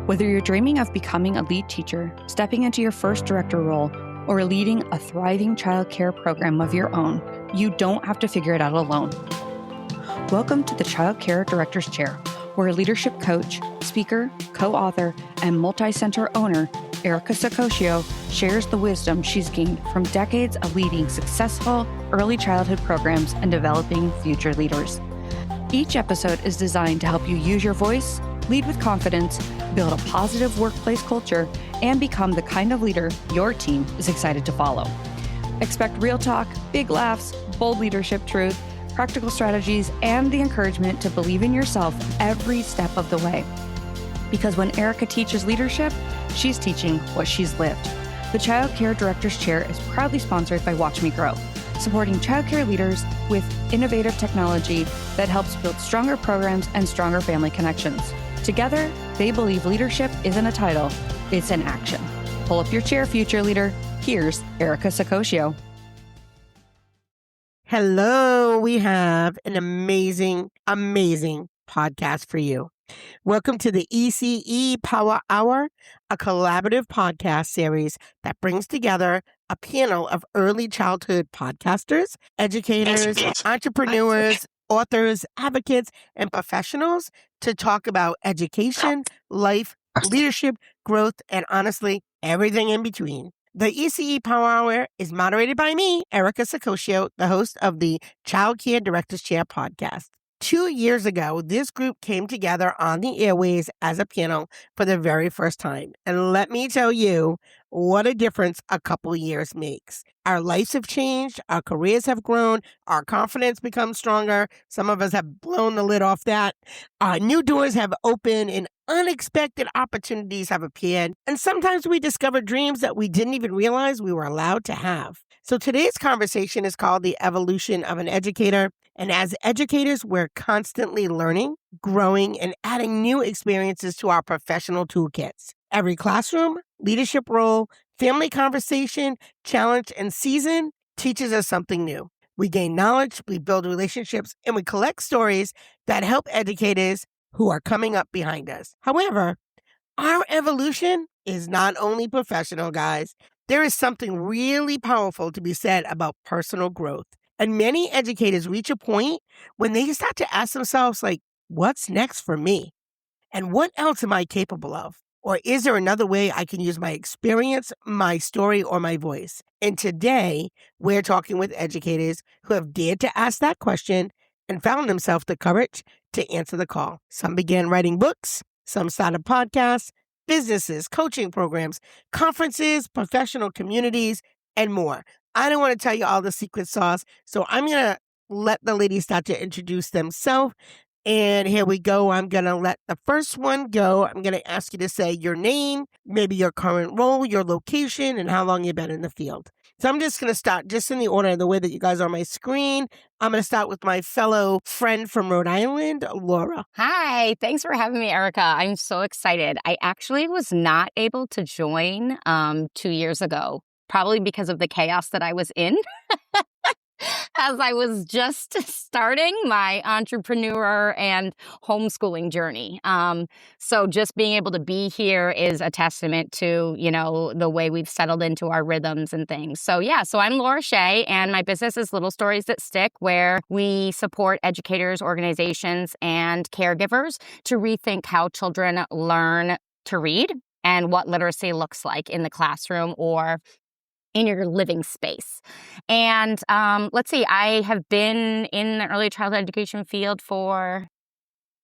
Whether you're dreaming of becoming a lead teacher, stepping into your first director role, or leading a thriving childcare program of your own, you don't have to figure it out alone. Welcome to the Childcare Director's Chair, where leadership coach, speaker, co-author, and multi-center owner Erica Sakosio shares the wisdom she's gained from decades of leading successful early childhood programs and developing future leaders. Each episode is designed to help you use your voice, lead with confidence, build a positive workplace culture, and become the kind of leader your team is excited to follow. Expect real talk, big laughs, bold leadership truth, practical strategies, and the encouragement to believe in yourself every step of the way. Because when Erica teaches leadership, she's teaching what she's lived. The Child Care Director's Chair is proudly sponsored by Watch Me Grow, supporting childcare leaders with innovative technology that helps build stronger programs and stronger family connections. Together, they believe leadership isn't a title, it's an action. Pull up your chair, future leader. Here's Erica Sakosio. Hello, we have an amazing podcast for you. Welcome to the ECE Power Hour, a collaborative podcast series that brings together a panel of early childhood podcasters, educators, entrepreneurs, authors, advocates, and professionals to talk about education, life, leadership, growth, and honestly, everything in between. The ECE Power Hour is moderated by me, Erica Sakosio, the host of the Child Care Director's Chair podcast. 2 years ago, this group came together on the airways as a panel for the very first time. And let me tell you what a difference a couple years makes. Our lives have changed, our careers have grown, our confidence becomes stronger. Some of us have blown the lid off that. New doors have opened and unexpected opportunities have appeared. And sometimes we discover dreams that we didn't even realize we were allowed to have. So today's conversation is called The Evolution of an Educator. And as educators, we're constantly learning, growing, and adding new experiences to our professional toolkits. Every classroom, leadership role, family conversation, challenge, and season teaches us something new. We gain knowledge, we build relationships, and we collect stories that help educators who are coming up behind us. However, our evolution is not only professional, guys. There is something really powerful to be said about personal growth. And many educators reach a point when they start to ask themselves, like, what's next for me? And what else am I capable of? Or is there another way I can use my experience, my story, or my voice? And today, we're talking with educators who have dared to ask that question and found themselves the courage to answer the call. Some began writing books, some started podcasts, businesses, coaching programs, conferences, professional communities, and more. I don't want to tell you all the secret sauce, so I'm going to let the ladies start to introduce themselves. And here we go. I'm going to let the first one go. I'm going to ask you to say your name, maybe your current role, your location, and how long you've been in the field. So I'm just going to start just in the order, the way that you guys are on my screen. I'm going to start with my fellow friend from Rhode Island, Laura. Hi, thanks for having me, Erica. I'm so excited. I actually was not able to join 2 years ago, probably because of the chaos that I was in. As I was just starting my entrepreneur and homeschooling journey. So just being able to be here is a testament to, the way we've settled into our rhythms and things. So I'm Laura Shea, and my business is Little Stories That Stick, where we support educators, organizations, and caregivers to rethink how children learn to read and what literacy looks like in the classroom or in your living space. And let's see, I have been in the early childhood education field for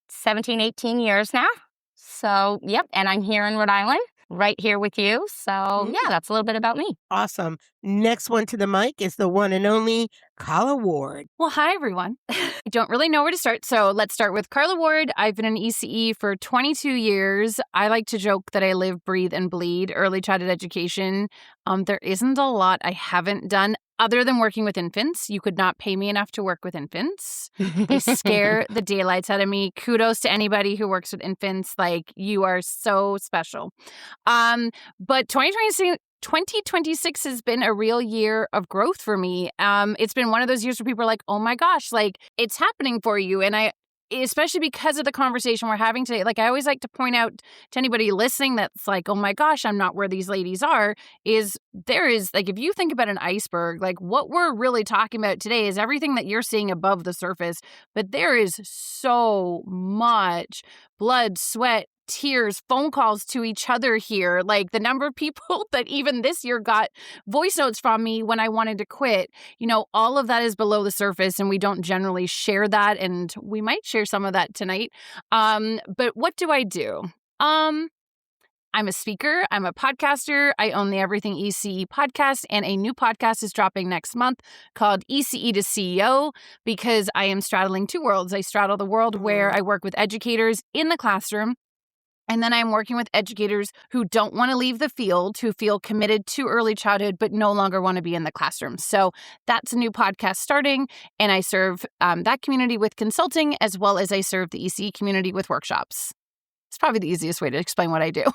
17, 18 years now. So, and I'm here in Rhode Island, right here with you. So, that's a little bit about me. Awesome. Next one to the mic is the one and only Carla Ward. Well, hi, everyone. I don't really know where to start, so let's start with Carla Ward. I've been in ECE for 22 years. I like to joke that I live, breathe, and bleed early childhood education. There isn't a lot I haven't done other than working with infants. You could not pay me enough to work with infants. They scare the daylights out of me. Kudos to anybody who works with infants. Like, you are so special. But 2026 has been a real year of growth for me. It's been one of those years where people are like, oh my gosh, like, it's happening for you. And especially because of the conversation we're having today, like I always like to point out to anybody listening that's like, oh my gosh, I'm not where these ladies are, is there is, like, if you think about an iceberg, like what we're really talking about today is everything that you're seeing above the surface. But there is so much blood, sweat, tears, phone calls to each other here. Like the number of people that even this year got voice notes from me when I wanted to quit, all of that is below the surface and we don't generally share that. And we might share some of that tonight. But what do I do? I'm a speaker. I'm a podcaster. I own the Everything ECE podcast, and a new podcast is dropping next month called ECE to CEO because I am straddling two worlds. I straddle the world where I work with educators in the classroom, and then I'm working with educators who don't want to leave the field, who feel committed to early childhood, but no longer want to be in the classroom. So that's a new podcast starting, and I serve that community with consulting, as well as I serve the ECE community with workshops. It's probably the easiest way to explain what I do.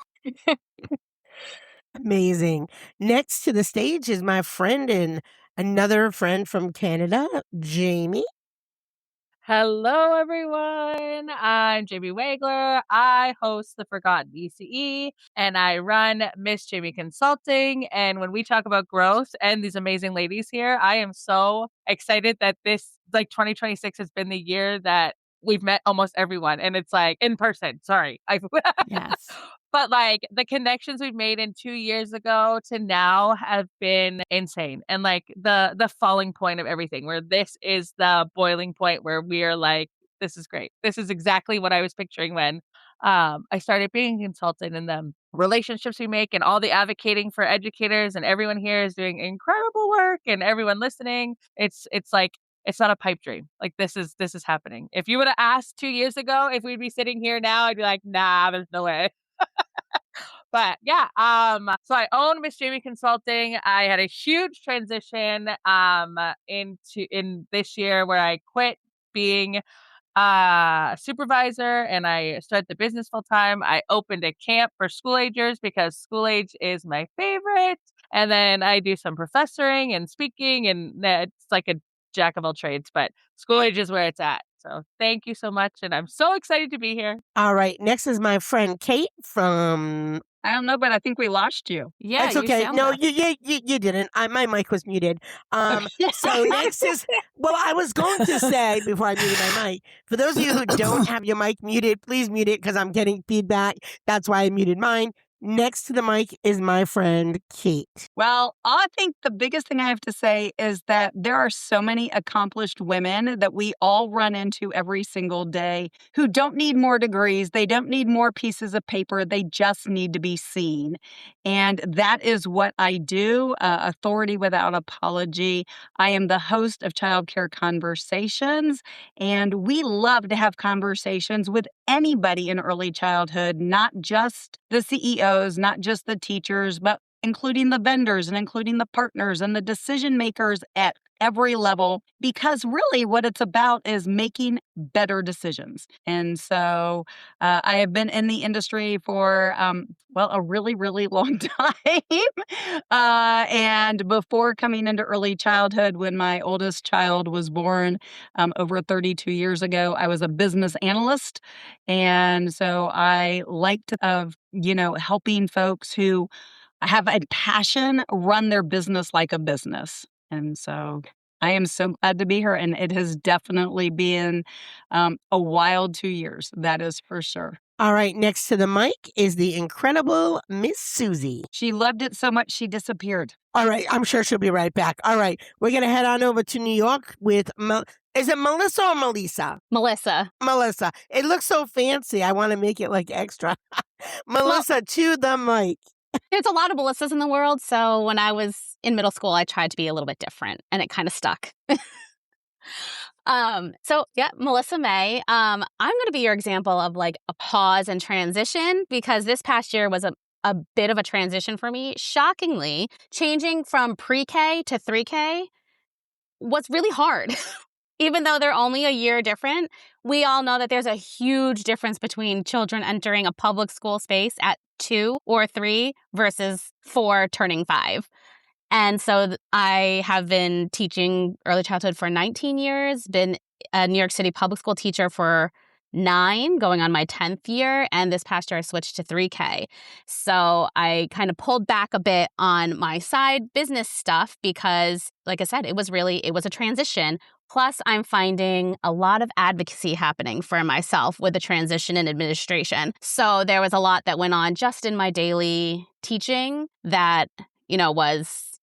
Amazing. Next to the stage is my friend and another friend from Canada, Jamie. Hello, everyone. I'm Jamie Wagler. I host the Forgotten ECE and I run Miss Jamie Consulting. And when we talk about growth and these amazing ladies here, I am so excited that this 2026 has been the year that we've met almost everyone. And it's like in person. Sorry. Yes. But the connections we've made in 2 years ago to now have been insane. And the falling point of everything, where this is the boiling point where we're like, this is great. This is exactly what I was picturing when I started being a consultant, and the relationships we make and all the advocating for educators, and everyone here is doing incredible work, and everyone listening. It's like, it's not a pipe dream. Like this is happening. If you would have asked 2 years ago if we'd be sitting here now, I'd be like, nah, there's no way. But yeah, so I own Miss Jamie Consulting. I had a huge transition in this year where I quit being a supervisor and I started the business full time. I opened a camp for school agers because school age is my favorite. And then I do some professoring and speaking, and it's like a jack of all trades, but school age is where it's at. So thank you so much. And I'm so excited to be here. All right. Next is my friend Kate from... I don't know, but I think we lost you. Yeah, That's okay. No, you didn't. My mic was muted. So next is, well, I was going to say before I muted my mic, for those of you who don't have your mic muted, please mute it because I'm getting feedback. That's why I muted mine. Next to the mic is my friend Kate. Well, I think the biggest thing I have to say is that there are so many accomplished women that we all run into every single day who don't need more degrees. They don't need more pieces of paper. They just need to be seen. And that is what I do, Authority Without Apology. I am the host of Childcare Conversations, and we love to have conversations with anybody in early childhood, not just the CEOs, not just the teachers, but including the vendors and including the partners and the decision makers at every level, because really what it's about is making better decisions. And so I have been in the industry for, a really, really long time. And before coming into early childhood, when my oldest child was born over 32 years ago, I was a business analyst. And so I liked helping folks who have a passion run their business like a business. And so I am so glad to be here. And it has definitely been a wild 2 years. That is for sure. All right. Next to the mic is the incredible Miss Susie. She loved it so much she disappeared. All right. I'm sure she'll be right back. All right. We're going to head on over to New York with, is it Melissa or Melysa? Melysa. Melysa. It looks so fancy. I want to make it extra. Melysa, to the mic. There's a lot of Melissas in the world, so when I was in middle school, I tried to be a little bit different, and it kind of stuck. Melysa Mei. I'm going to be your example of a pause and transition, because this past year was a bit of a transition for me. Shockingly, changing from pre-K to 3K was really hard. Even though they're only a year different, we all know that there's a huge difference between children entering a public school space at 2 or 3 versus 4 turning 5. And so I have been teaching early childhood for 19 years, been a New York City public school teacher for 9, going on my 10th year. And this past year, I switched to 3K. So I kind of pulled back a bit on my side business stuff because, like I said, it was a transition. Plus, I'm finding a lot of advocacy happening for myself with the transition in administration. So there was a lot that went on just in my daily teaching that, was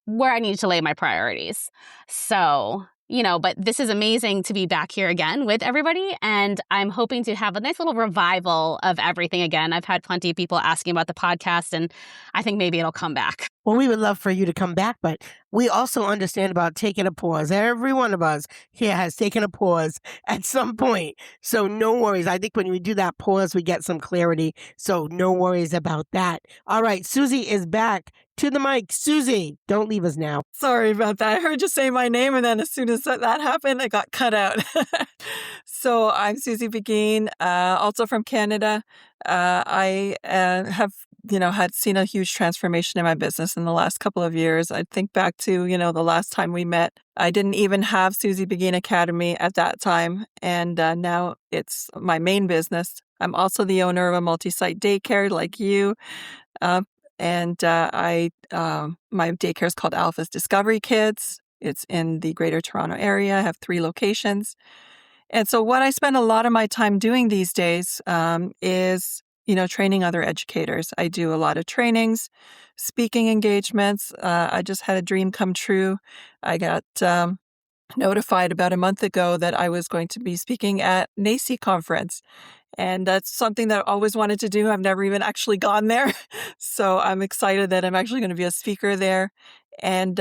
where I needed to lay my priorities. So, but this is amazing to be back here again with everybody. And I'm hoping to have a nice little revival of everything again. I've had plenty of people asking about the podcast, and I think maybe it'll come back. Well, we would love for you to come back, but we also understand about taking a pause. Every one of us here has taken a pause at some point. So no worries. I think when we do that pause, we get some clarity. So no worries about that. All right. Sueie is back to the mic. Sueie, don't leave us now. Sorry about that. I heard you say my name, and then as soon as that happened, I got cut out. So I'm Sueie Beghin, also from Canada. I have had seen a huge transformation in my business in the last couple of years. I think back to, the last time we met. I didn't even have Sueie Beghin Academy at that time, and now it's my main business. I'm also the owner of a multi-site daycare like you, and my daycare is called Alpha's Discovery Kids. It's in the Greater Toronto area. I have 3 locations. And so what I spend a lot of my time doing these days is training other educators. I do a lot of trainings, speaking engagements. I just had a dream come true. I got notified about a month ago that I was going to be speaking at NACCE conference. And that's something that I always wanted to do. I've never even actually gone there. So I'm excited that I'm actually going to be a speaker there. And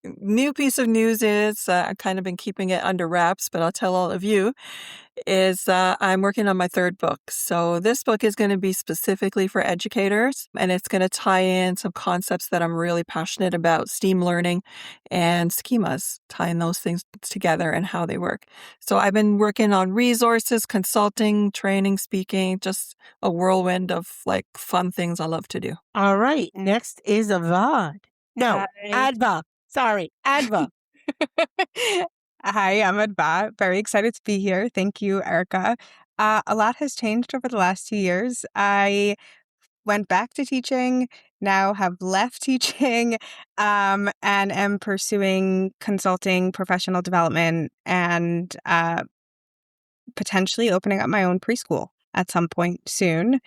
new piece of news is, I've kind of been keeping it under wraps, but I'll tell all of you, is I'm working on my 3rd book. So this book is going to be specifically for educators, and it's going to tie in some concepts that I'm really passionate about, STEAM learning and schemas, tying those things together and how they work. So I've been working on resources, consulting, training, speaking, just a whirlwind of fun things I love to do. All right. Next is Avad. No, Hi. Adva. Sorry, Adva. Hi, I'm Adva. Very excited to be here. Thank you, Erica. A lot has changed over the last 2 years. I went back to teaching, now have left teaching, and am pursuing consulting, professional development, and potentially opening up my own preschool at some point soon.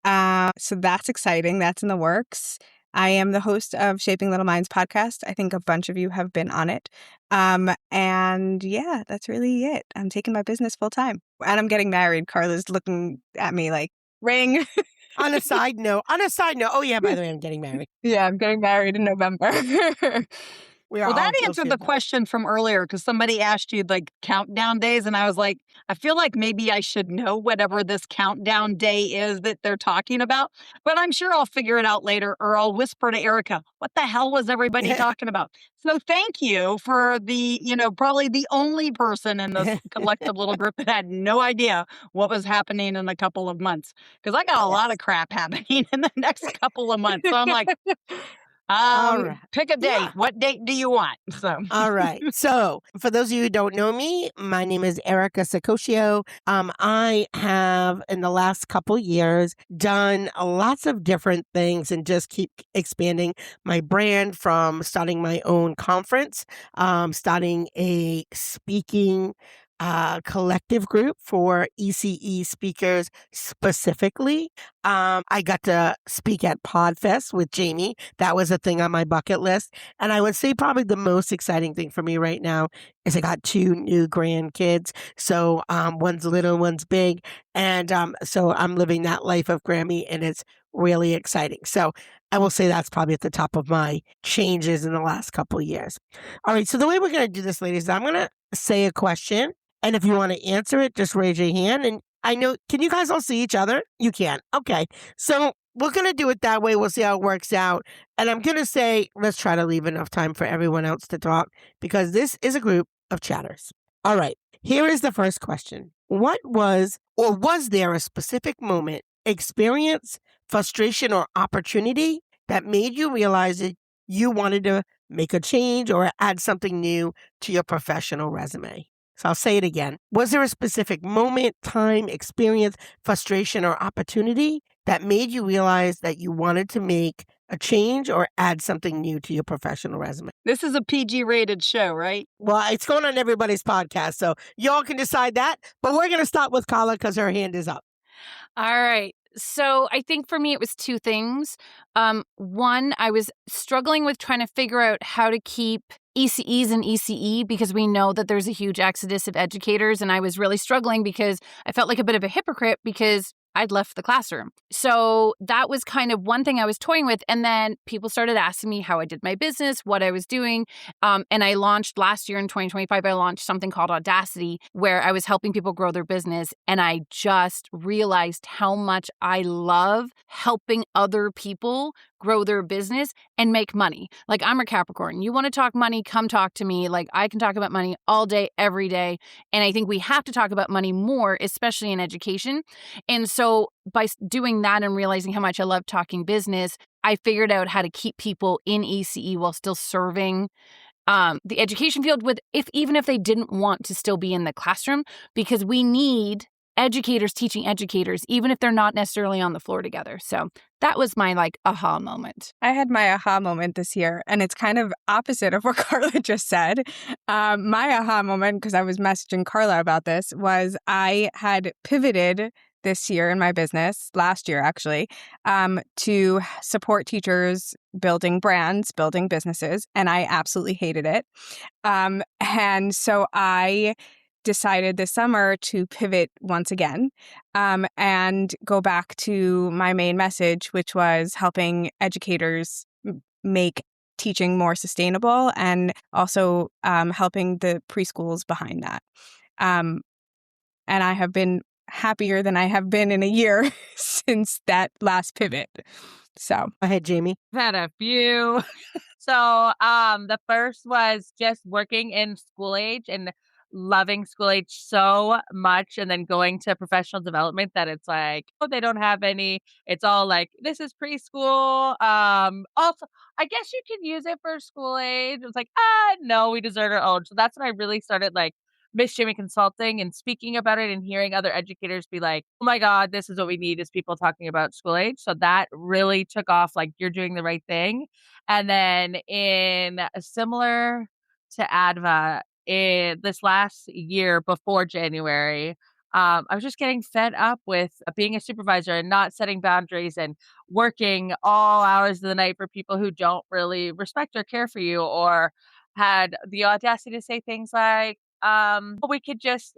So that's exciting. That's in the works. I am the host of Shaping Little Minds podcast. I think a bunch of you have been on it. And yeah, that's really it. I'm taking my business full time. And I'm getting married. Carla's looking at me like, ring. On a side note. Oh yeah, by the way, I'm getting married. Yeah, I'm getting married in November. Well, that answered the question from earlier because somebody asked you countdown days. And I was like, I feel like maybe I should know whatever this countdown day is that they're talking about. But I'm sure I'll figure it out later, or I'll whisper to Erica, what the hell was everybody talking about? So thank you for the, probably the only person in this collective little group that had no idea what was happening in a couple of months. Because I got a lot of crap happening in the next couple of months. So I'm like... All right. Pick a date. Yeah. What date do you want? So, all right. So, for those of you who don't know me, my name is Erica Sacoccio. I have, in the last couple years, done lots of different things and just keep expanding my brand, from starting my own conference, starting a speaking collective group for ECE speakers specifically. I got to speak at PodFest with Jamie. That was a thing on my bucket list. And I would say probably the most exciting thing for me right now is I got 2 new grandkids. So one's little, one's big. And so I'm living that life of Grammy, and it's really exciting. So I will say that's probably at the top of my changes in the last couple of years. All right. So the way we're going to do this, ladies, is I'm going to say a question. And if you want to answer it, just raise your hand. And I know, can you guys all see each other? You can. Okay. So we're going to do it that way. We'll see how it works out. And I'm going to say, let's try to leave enough time for everyone else to talk, because this is a group of chatters. All right. Here is the first question. What was, or was there a specific moment, experience, frustration, or opportunity that made you realize that you wanted to make a change or add something new to your professional resume? So I'll say it again. Was there a specific moment, time, experience, frustration, or opportunity that made you realize that you wanted to make a change or add something new to your professional resume? This is a PG rated show, right? Well, it's going on everybody's podcast, so y'all can decide that. But we're going to start with Carla because her hand is up. All right. So I think for me, it was two things. One, I was struggling with trying to figure out how to keep ECEs and ECE because we know that there's a huge exodus of educators. And I was really struggling because I felt like a bit of a hypocrite because I'd left the classroom. So that was kind of one thing I was toying with. And then people started asking me how I did my business, what I was doing. And I launched last year in 2025, I launched something called Audacity, where I was helping people grow their business. And I just realized how much I love helping other people grow their business and make money. Like, I'm a Capricorn. You want to talk money, come talk to me. Like, I can talk about money all day, every day. And I think we have to talk about money more, especially in education. And so by doing that and realizing how much I love talking business, I figured out how to keep people in ECE while still serving the education field with, even if they didn't want to still be in the classroom, because we need educators teaching educators, even if they're not necessarily on the floor together. So that was my aha moment. I had my aha moment this year, and it's kind of opposite of what Carla just said. My aha moment, because I was messaging Carla about this, was I had pivoted this year in my business, last year actually, to support teachers building brands, building businesses, and I absolutely hated it. And so I decided this summer to pivot once again and go back to my main message, which was helping educators make teaching more sustainable and also helping the preschools behind that. And I have been happier than I have been in a year since that last pivot. So go ahead, Jamie. I've had a few. So the first was just working in school age and loving school age so much, and then going to professional development that it's like, oh, they don't have any. It's all like, this is preschool. Also, I guess you can use it for school age. It was like, no, we deserve our own. So that's when I really started Miss Jamie Consulting and speaking about it and hearing other educators be like, oh my God, this is what we need, is people talking about school age. So that really took off, you're doing the right thing. And then in similar to Adva, in this last year before January, I was just getting fed up with being a supervisor and not setting boundaries and working all hours of the night for people who don't really respect or care for you, or had the audacity to say things like, we could just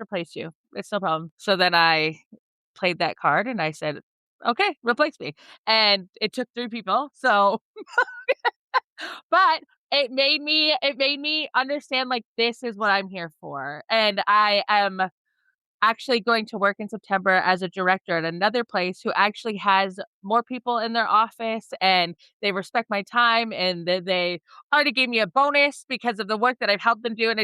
replace you. It's no problem. So then I played that card and I said, okay, replace me. And it took 3 people. So, but it made me understand, this is what I'm here for. And I am actually going to work in September as a director at another place who actually has more people in their office, and they respect my time, and they already gave me a bonus because of the work that I've helped them do. And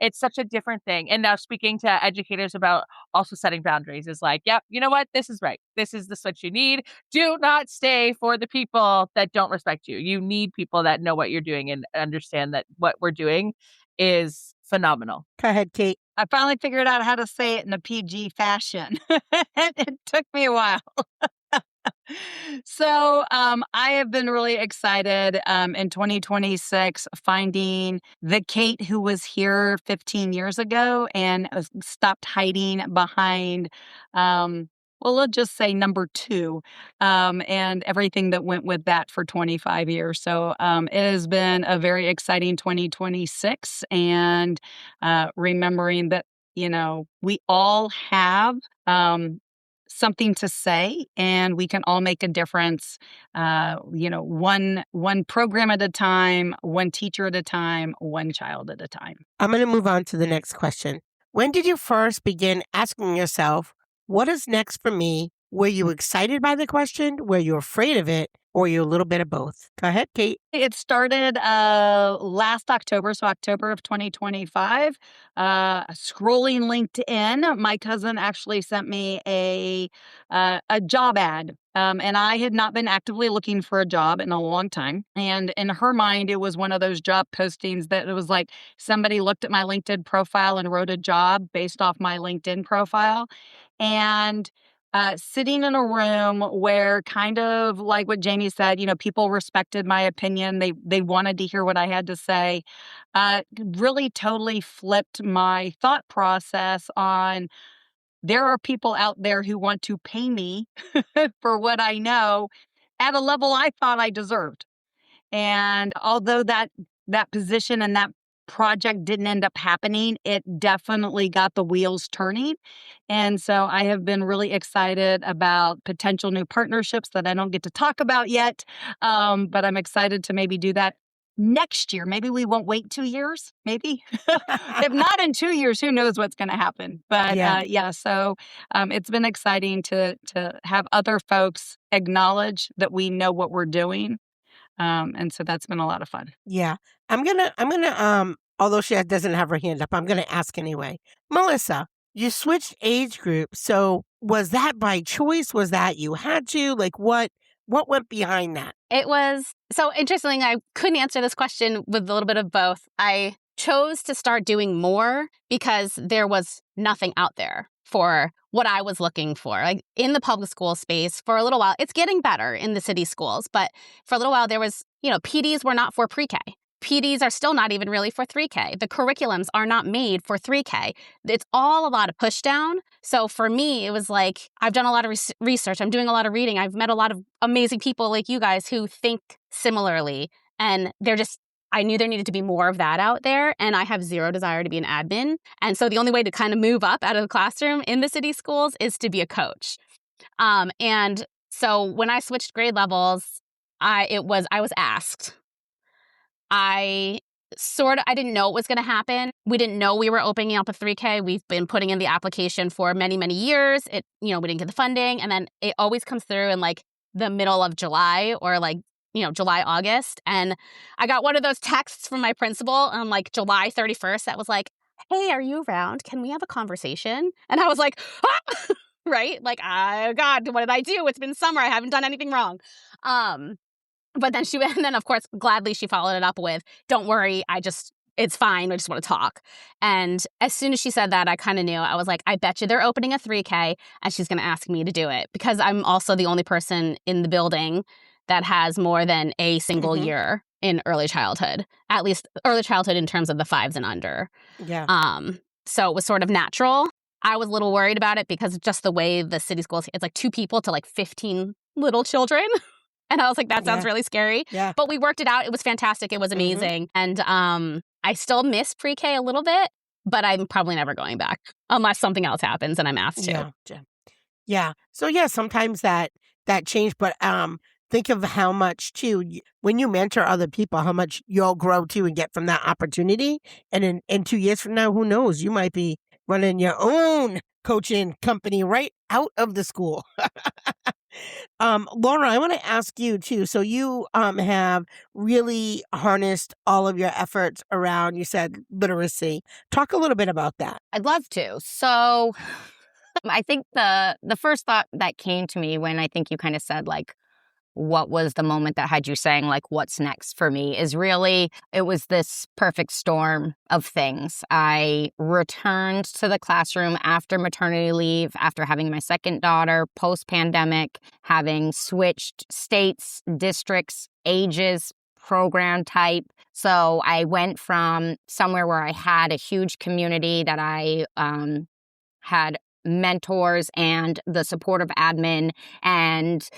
it's such a different thing. And now speaking to educators about also setting boundaries is like, yep, you know what? This is right. This is the switch you need. Do not stay for the people that don't respect you. You need people that know what you're doing and understand that what we're doing is phenomenal. Go ahead, Kate. I finally figured out how to say it in a PG fashion. It took me a while. So I have been really excited in 2026 finding the Kate who was here 15 years ago and stopped hiding behind, let's just say number 2, and everything that went with that for 25 years. So it has been a very exciting 2026, and remembering that, we all have something to say, and we can all make a difference, one program at a time, one teacher at a time, one child at a time. I'm going to move on to the next question. When did you first begin asking yourself, what is next for me? Were you excited by the question? Were you afraid of it? Or are you a little bit of both? Go ahead, Kate. It started last October, so October of 2025. Scrolling LinkedIn, my cousin actually sent me a job ad And I had not been actively looking for a job in a long time. And in her mind, it was one of those job postings that it was like somebody looked at my LinkedIn profile and wrote a job based off my LinkedIn profile. And sitting in a room where, kind of like what Jamie said, people respected my opinion. They wanted to hear what I had to say. Really totally flipped my thought process on, there are people out there who want to pay me for what I know at a level I thought I deserved. And although that position and that project didn't end up happening, it definitely got the wheels turning. And so I have been really excited about potential new partnerships that I don't get to talk about yet. But I'm excited to maybe do that next year. Maybe we won't wait 2 years, maybe. If not in 2 years, who knows what's going to happen. But so it's been exciting to have other folks acknowledge that we know what we're doing. And so that's been a lot of fun. Yeah. I'm gonna, although she doesn't have her hand up, I'm gonna ask anyway. Melysa, you switched age groups. So was that by choice? Was that you had to? Like what went behind that? It was so interesting. I couldn't answer this question with a little bit of both. I chose to start doing more because there was nothing out there for what I was looking for. Like in the public school space for a little while, it's getting better in the city schools, but for a little while there was, PDs were not for pre-K. PDs are still not even really for 3K. The curriculums are not made for 3K. It's all a lot of push down. So for me, it was like, I've done a lot of research. I'm doing a lot of reading. I've met a lot of amazing people like you guys who think similarly. And I knew there needed to be more of that out there. And I have zero desire to be an admin. And so the only way to kind of move up out of the classroom in the city schools is to be a coach. And so when I switched grade levels, I was asked. I didn't know it was going to happen. We didn't know we were opening up a 3K. We've been putting in the application for many, many years. We didn't get the funding. And then it always comes through in like the middle of July or like, July, August. And I got one of those texts from my principal on like July 31st that was like, hey, are you around? Can we have a conversation? And I was like, ah! Right? Like, oh God, what did I do? It's been summer. I haven't done anything wrong. But then of course, gladly she followed it up with, don't worry, it's fine, I just want to talk. And as soon as she said that, I kind of knew. I was like, I bet you they're opening a 3K and she's going to ask me to do it because I'm also the only person in the building that has more than a single year in early childhood, at least early childhood in terms of the 5s and under. Yeah. So it was sort of natural. I was a little worried about it because just the way the city schools, it's like 2 people to like 15 little children. And I was like, that sounds really scary. Yeah. But we worked it out. It was fantastic. It was amazing. And I still miss pre-K a little bit, but I'm probably never going back unless something else happens and I'm asked to. Yeah. So sometimes that change, but think of how much too, when you mentor other people, how much you'll grow too and get from that opportunity. And in 2 years from now, who knows, you might be running your own coaching company right out of the school. Laura, I want to ask you too. So you have really harnessed all of your efforts around, you said, literacy. Talk a little bit about that. I'd love to. So I think the first thought that came to me when I think you kind of said like, what was the moment that had you saying like, what's next for me is really, it was this perfect storm of things. I returned to the classroom after maternity leave, after having my second daughter, post-pandemic, having switched states, districts, ages, program type. So I went from somewhere where I had a huge community that I had mentors and the supportive admin and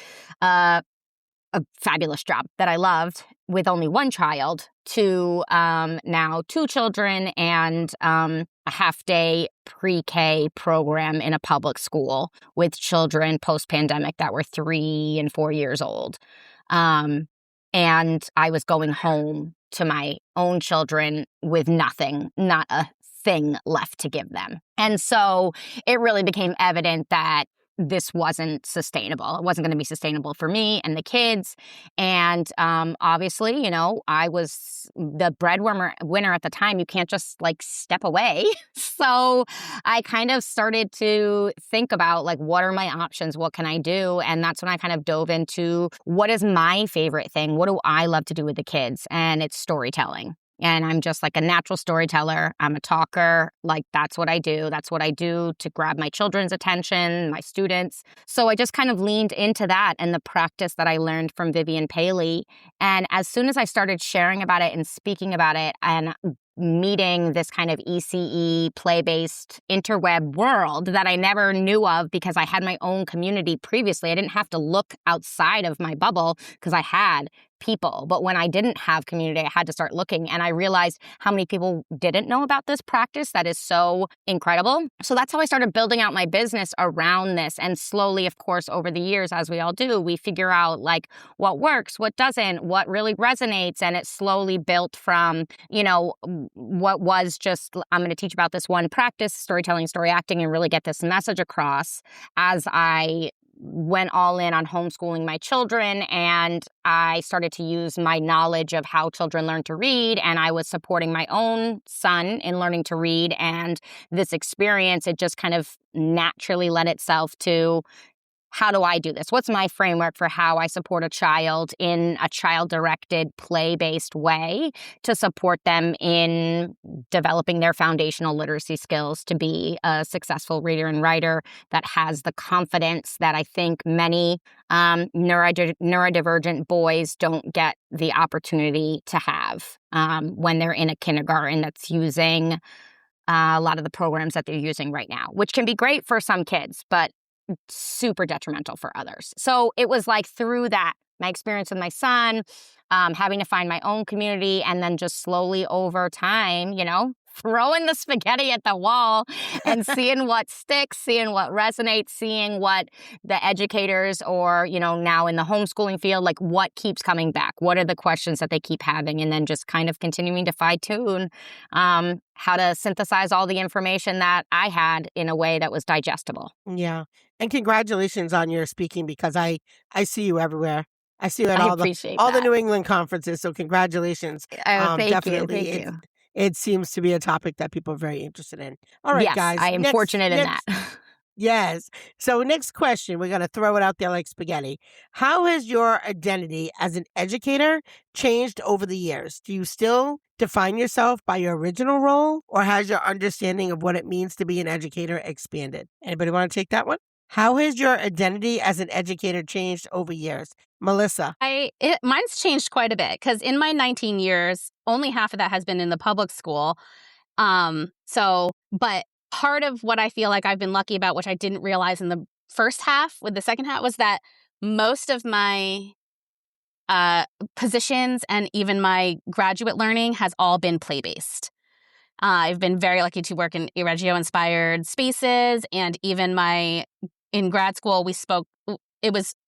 a fabulous job that I loved with only one child to now 2 children and a half-day pre-K program in a public school with children post-pandemic that were 3 and 4 years old. And I was going home to my own children with nothing, not a thing left to give them. And so it really became evident that this wasn't sustainable. It wasn't going to be sustainable for me and the kids. And obviously, I was the breadwinner at the time. You can't just like step away. So I kind of started to think about like, what are my options? What can I do? And that's when I kind of dove into what is my favorite thing? What do I love to do with the kids? And it's storytelling. And I'm just like a natural storyteller. I'm a talker. Like, that's what I do. That's what I do to grab my children's attention, my students. So I just kind of leaned into that and the practice that I learned from Vivian Paley. And as soon as I started sharing about it and speaking about it and meeting this kind of ECE play-based interweb world that I never knew of because I had my own community previously. I didn't have to look outside of my bubble because I had people. But when I didn't have community, I had to start looking. And I realized how many people didn't know about this practice that is so incredible. So that's how I started building out my business around this. And slowly, of course, over the years, as we all do, we figure out like what works, what doesn't, what really resonates. And it slowly built from, what was just, I'm going to teach about this one practice, storytelling, story acting, and really get this message across as I went all in on homeschooling my children, and I started to use my knowledge of how children learn to read, and I was supporting my own son in learning to read, and this experience, it just kind of naturally led itself to, how do I do this? What's my framework for how I support a child in a child-directed, play-based way to support them in developing their foundational literacy skills to be a successful reader and writer that has the confidence that I think many neurodivergent boys don't get the opportunity to have when they're in a kindergarten that's using a lot of the programs that they're using right now, which can be great for some kids, but super detrimental for others. So it was like through that, my experience with my son, having to find my own community, and then just slowly over time, throwing the spaghetti at the wall and seeing what sticks, seeing what resonates, seeing what the educators or, now in the homeschooling field, like what keeps coming back? What are the questions that they keep having? And then just kind of continuing to fine tune how to synthesize all the information that I had in a way that was digestible. Yeah. And congratulations on your speaking, because I see you everywhere. I see you at all the New England conferences. So congratulations. Thank you. It seems to be a topic that people are very interested in. All right, yes, guys. I am fortunate in that. Yes. So next question, we're going to throw it out there like spaghetti. How has your identity as an educator changed over the years? Do you still define yourself by your original role, or has your understanding of what it means to be an educator expanded? Anybody want to take that one? How has your identity as an educator changed over years? Melysa. Mine's changed quite a bit, because in my 19 years, only half of that has been in the public school. But part of what I feel like I've been lucky about, which I didn't realize in the first half with the second half, was that most of my positions and even my graduate learning has all been play-based. I've been very lucky to work in Reggio-inspired spaces, and even in grad school,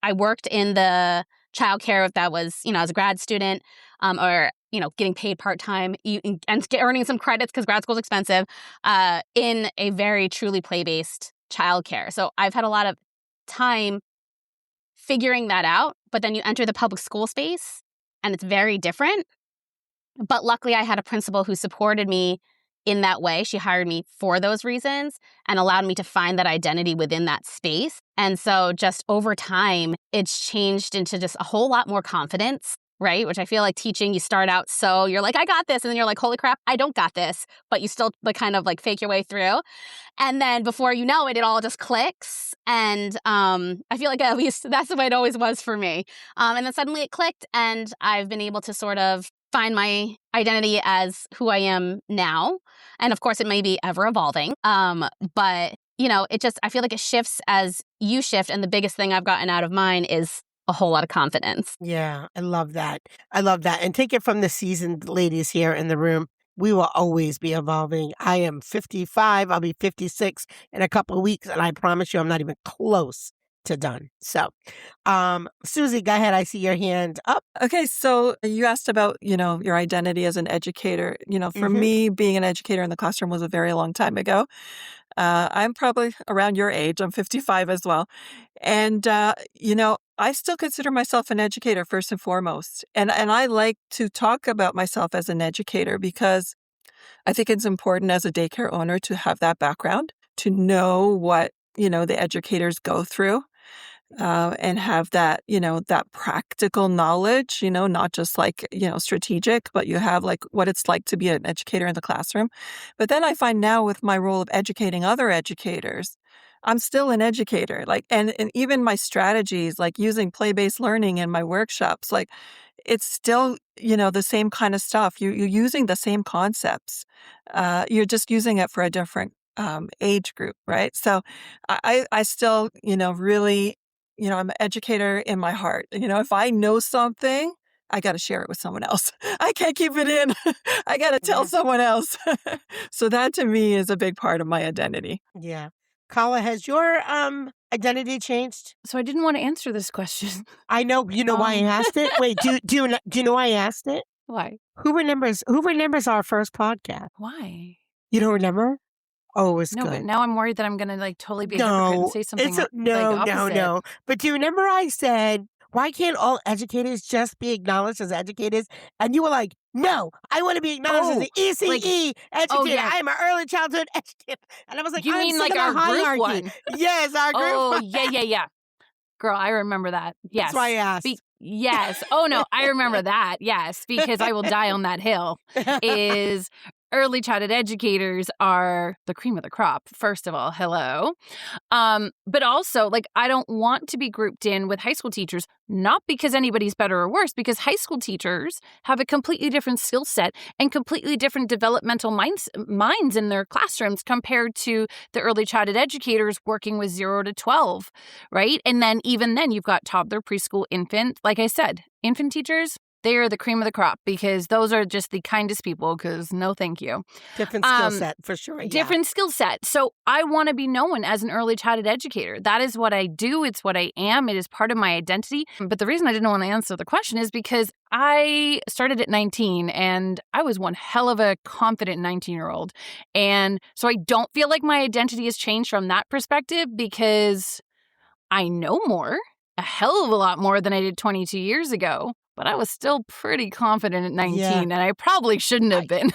I worked in the childcare that was, as a grad student, or, getting paid part-time and earning some credits because grad school is expensive, in a very truly play-based childcare. So I've had a lot of time figuring that out, but then you enter the public school space and it's very different. But luckily I had a principal who supported me in that way. She hired me for those reasons and allowed me to find that identity within that space. And so just over time, it's changed into just a whole lot more confidence, right? Which I feel like teaching, you start out so you're like, I got this. And then you're like, holy crap, I don't got this. But you still kind of fake your way through. And then before you know it, it all just clicks. And I feel like at least that's the way it always was for me. And then suddenly it clicked, and I've been able to sort of find my identity as who I am now. And of course, it may be ever evolving. But, I feel like it shifts as you shift. And the biggest thing I've gotten out of mine is a whole lot of confidence. Yeah, I love that. And take it from the seasoned ladies here in the room. We will always be evolving. I am 55. I'll be 56 in a couple of weeks. And I promise you, I'm not even close to done. So, Susie, go ahead. I see your hand up. Okay, so you asked about, your identity as an educator. For me, being an educator in the classroom was a very long time ago. I'm probably around your age. I'm 55 as well. And, I still consider myself an educator first and foremost. And I like to talk about myself as an educator because I think it's important as a daycare owner to have that background, to know what, the educators go through. And have that, that practical knowledge, not just like, strategic, but you have like what it's like to be an educator in the classroom. But then I find now with my role of educating other educators, I'm still an educator. Like, and even my strategies, like using play-based learning in my workshops, like it's still, the same kind of stuff. You're using the same concepts. You're just using it for a different age group, right? So I still, really, I'm an educator in my heart. If I know something, I got to share it with someone else. I can't keep it in. I got to tell someone else. So that to me is a big part of my identity. Yeah. Carla, has your identity changed? So I didn't want to answer this question. I know. You know why I asked it? Wait, do you know why I asked it? Why? Who remembers our first podcast? Why? You don't remember? Oh, it was No, good. but now I'm worried that I'm going to like totally be a hypocrite and say something No. But do you remember I said, why can't all educators just be acknowledged as educators? And you were like, no, I want to be acknowledged as the ECE educator. yeah. I'm an early childhood educator. And I was like, You I'm mean sick like of our the hierarchy. group one? Yes, our group Oh, one. yeah. Girl, I remember that. Yes. That's why I asked. Yes. Oh, no, I remember that. Yes, because I will die on that hill. Is early childhood educators are the cream of the crop, first of all. Hello. But also, like, I don't want to be grouped in with high school teachers, not because anybody's better or worse, because high school teachers have a completely different skill set and completely different developmental minds in their classrooms compared to the early childhood educators working with 0 to 12, right? And then even then, you've got toddler, preschool, infant. Like I said, infant teachers, they are the cream of the crop because those are just the kindest people because no thank you. Different skill set for sure. Yeah. Different skill set. So I want to be known as an early childhood educator. That is what I do. It's what I am. It is part of my identity. But the reason I didn't want to answer the question is because I started at 19 and I was one hell of a confident 19-year-old. And so I don't feel like my identity has changed from that perspective because I know more, a hell of a lot more than I did 22 years ago. But I was still pretty confident at 19, and I probably shouldn't have been.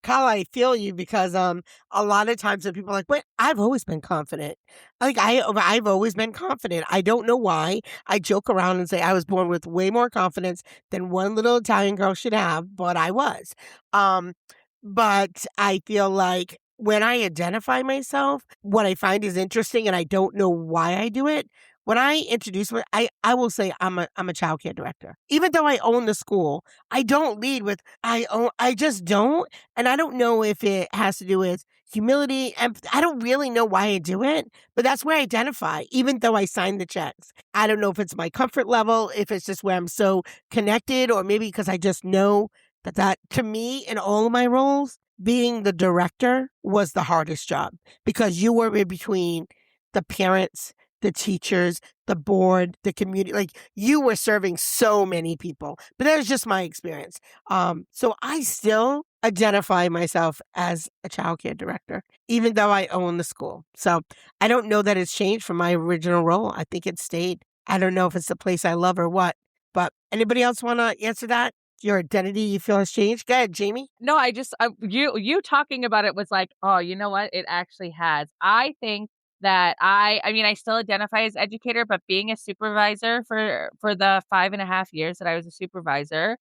Carla, I feel you because a lot of times when people are like, wait, I've always been confident. Like I've always been confident. I don't know why. I joke around and say I was born with way more confidence than one little Italian girl should have, but I was. But I feel like when I identify myself, what I find is interesting, and I don't know why I do it. When I introduce I will say I'm a child care director. Even though I own the school, I don't lead with I just don't. And I don't know if it has to do with humility. And I don't really know why I do it, but that's where I identify, even though I sign the checks. I don't know if it's my comfort level, if it's just where I'm so connected, or maybe because I just know that to me in all of my roles, being the director was the hardest job because you were in between the parents, the teachers, the board, the community. Like you were serving so many people, but that was just my experience. So I still identify myself as a child care director, even though I own the school. So I don't know that it's changed from my original role. I think it stayed. I don't know if it's the place I love or what, but anybody else want to answer that? Your identity you feel has changed? Go ahead, Jamie. No, I just, you talking about it was like, oh, you know what? It actually has. I think that I mean, I still identify as educator, but being a supervisor for the 5.5 years that I was a supervisor,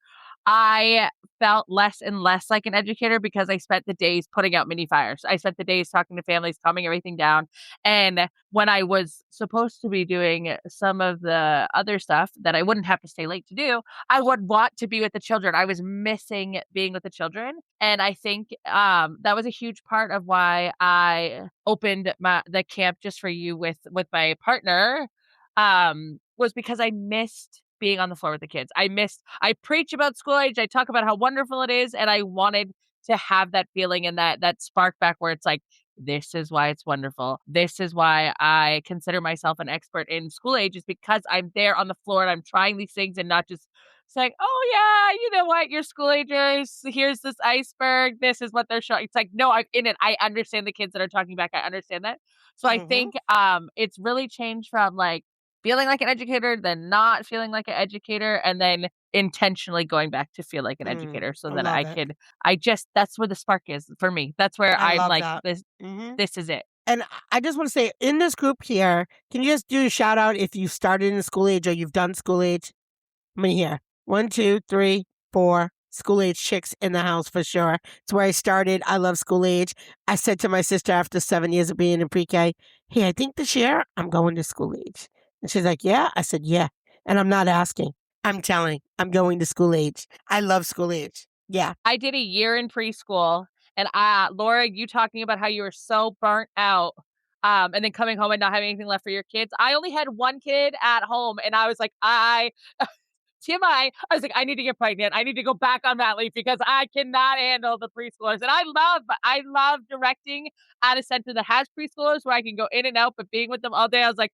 I felt less and less like an educator because I spent the days putting out mini fires. I spent the days talking to families, calming everything down. And when I was supposed to be doing some of the other stuff that I wouldn't have to stay late to do, I would want to be with the children. I was missing being with the children. And I think that was a huge part of why I opened the camp just for you with my partner, was because I missed being on the floor with the kids. I preach about school age. I talk about how wonderful it is. And I wanted to have that feeling and that spark back where it's like, this is why it's wonderful. This is why I consider myself an expert in school age, is because I'm there on the floor and I'm trying these things and not just It's like, oh yeah, you know what? Your school agers, here's this iceberg. This is what they're showing. It's like, no, I'm in it. I understand the kids that are talking back. I understand that. So I think it's really changed from like feeling like an educator, then not feeling like an educator, and then intentionally going back to feel like an educator so I that love I it. could that's where the spark is for me. That's where I I'm love like, that. this is it. And I just want to say, in this group here, can you just do a shout out if you started in school age or you've done school age? How many here? 1, 2, 3, 4 school age chicks in the house for sure. It's where I started. I love school age. I said to my sister after 7 years of being in pre-K, hey, I think this year I'm going to school age. And she's like, yeah? I said, yeah. And I'm not asking. I'm telling. I'm going to school age. I love school age. Yeah. I did a year in preschool, and Laura, you talking about how you were so burnt out, and then coming home and not having anything left for your kids. I only had one kid at home, and I was like, TMI, I was like, I need to get pregnant. I need to go back on mat leave because I cannot handle the preschoolers. And I love directing at a center that has preschoolers where I can go in and out, but being with them all day, I was like,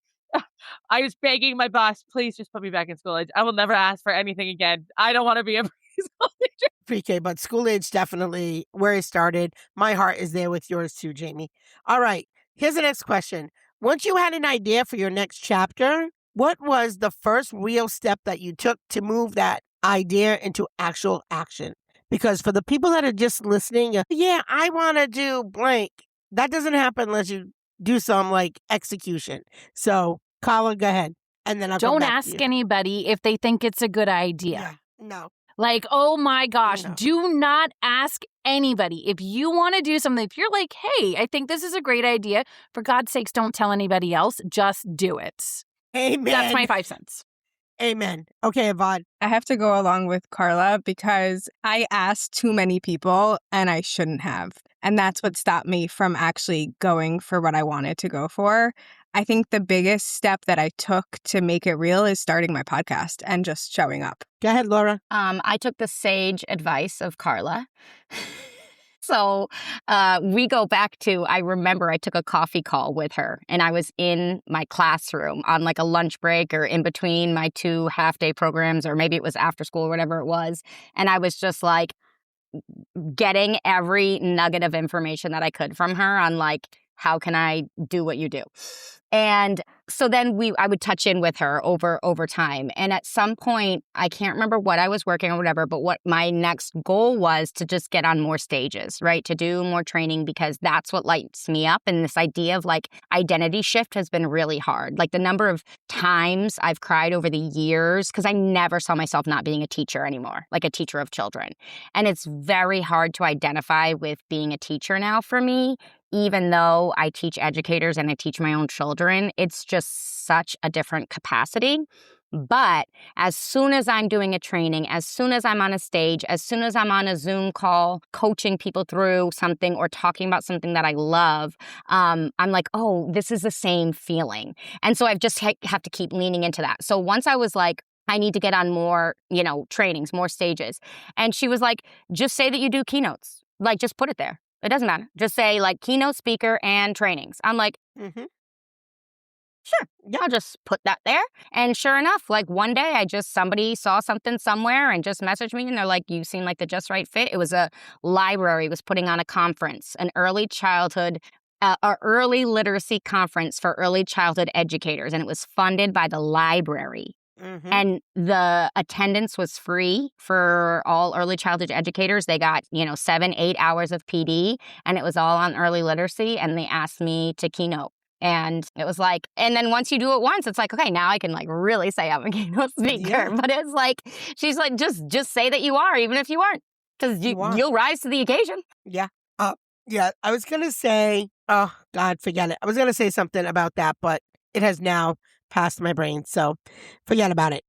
I was begging my boss, please just put me back in school age. I will never ask for anything again. I don't want to be a preschool teacher. Pre-K, but school age definitely where I started. My heart is there with yours too, Jamie. All right, here's the next question. Once you had an idea for your next chapter, what was the first real step that you took to move that idea into actual action? Because for the people that are just listening, yeah, I want to do blank. That doesn't happen unless you do some like execution. So, Carla, go ahead. And then I'll come Don't back to ask you. anybody if they think it's a good idea. Yeah, no. Like, oh my gosh, No. do not ask anybody. If you want to do something, if you're like, hey, I think this is a great idea, for God's sakes, don't tell anybody else. Just do it. Amen. That's my 5 cents. Amen. Okay, Yvonne. I have to go along with Carla because I asked too many people and I shouldn't have. And that's what stopped me from actually going for what I wanted to go for. I think the biggest step that I took to make it real is starting my podcast and just showing up. Go ahead, Laura. I took the sage advice of Carla. So we go back to, I remember I took a coffee call with her and I was in my classroom on like a lunch break or in between my 2 half-day programs, or maybe it was after school or whatever it was. And I was just like getting every nugget of information that I could from her on like, how can I do what you do? And so then I would touch in with her over time. And at some point, I can't remember what I was working or whatever, but what my next goal was to just get on more stages, right? To do more training, because that's what lights me up. And this idea of like identity shift has been really hard. Like the number of times I've cried over the years, because I never saw myself not being a teacher anymore, like a teacher of children. And it's very hard to identify with being a teacher now for me. Even though I teach educators and I teach my own children, it's just such a different capacity. But as soon as I'm doing a training, as soon as I'm on a stage, as soon as I'm on a Zoom call, coaching people through something or talking about something that I love, I'm like, oh, this is the same feeling. And so I've just have to keep leaning into that. So once I was like, I need to get on more, trainings, more stages. And she was like, just say that you do keynotes. Like, just put it there. It doesn't matter. Just say like keynote speaker and trainings. I'm like, sure. Yeah, I'll just put that there. And sure enough, like one day somebody saw something somewhere and just messaged me and they're like, you seem like the just right fit. It was a library was putting on a conference, an early childhood, early literacy conference for early childhood educators. And it was funded by the library. And the attendance was free for all early childhood educators. They got, 7-8 hours of PD, and it was all on early literacy. And they asked me to keynote. And it was like, and then once you do it once, it's like, okay, now I can like really say I'm a keynote speaker. Yeah. But it's like, she's like, just say that you are, even if you aren't, because you'll rise to the occasion. Yeah. Yeah. I was going to say, oh God, forget it. I was going to say something about that, but it has now passed my brain. So forget about it.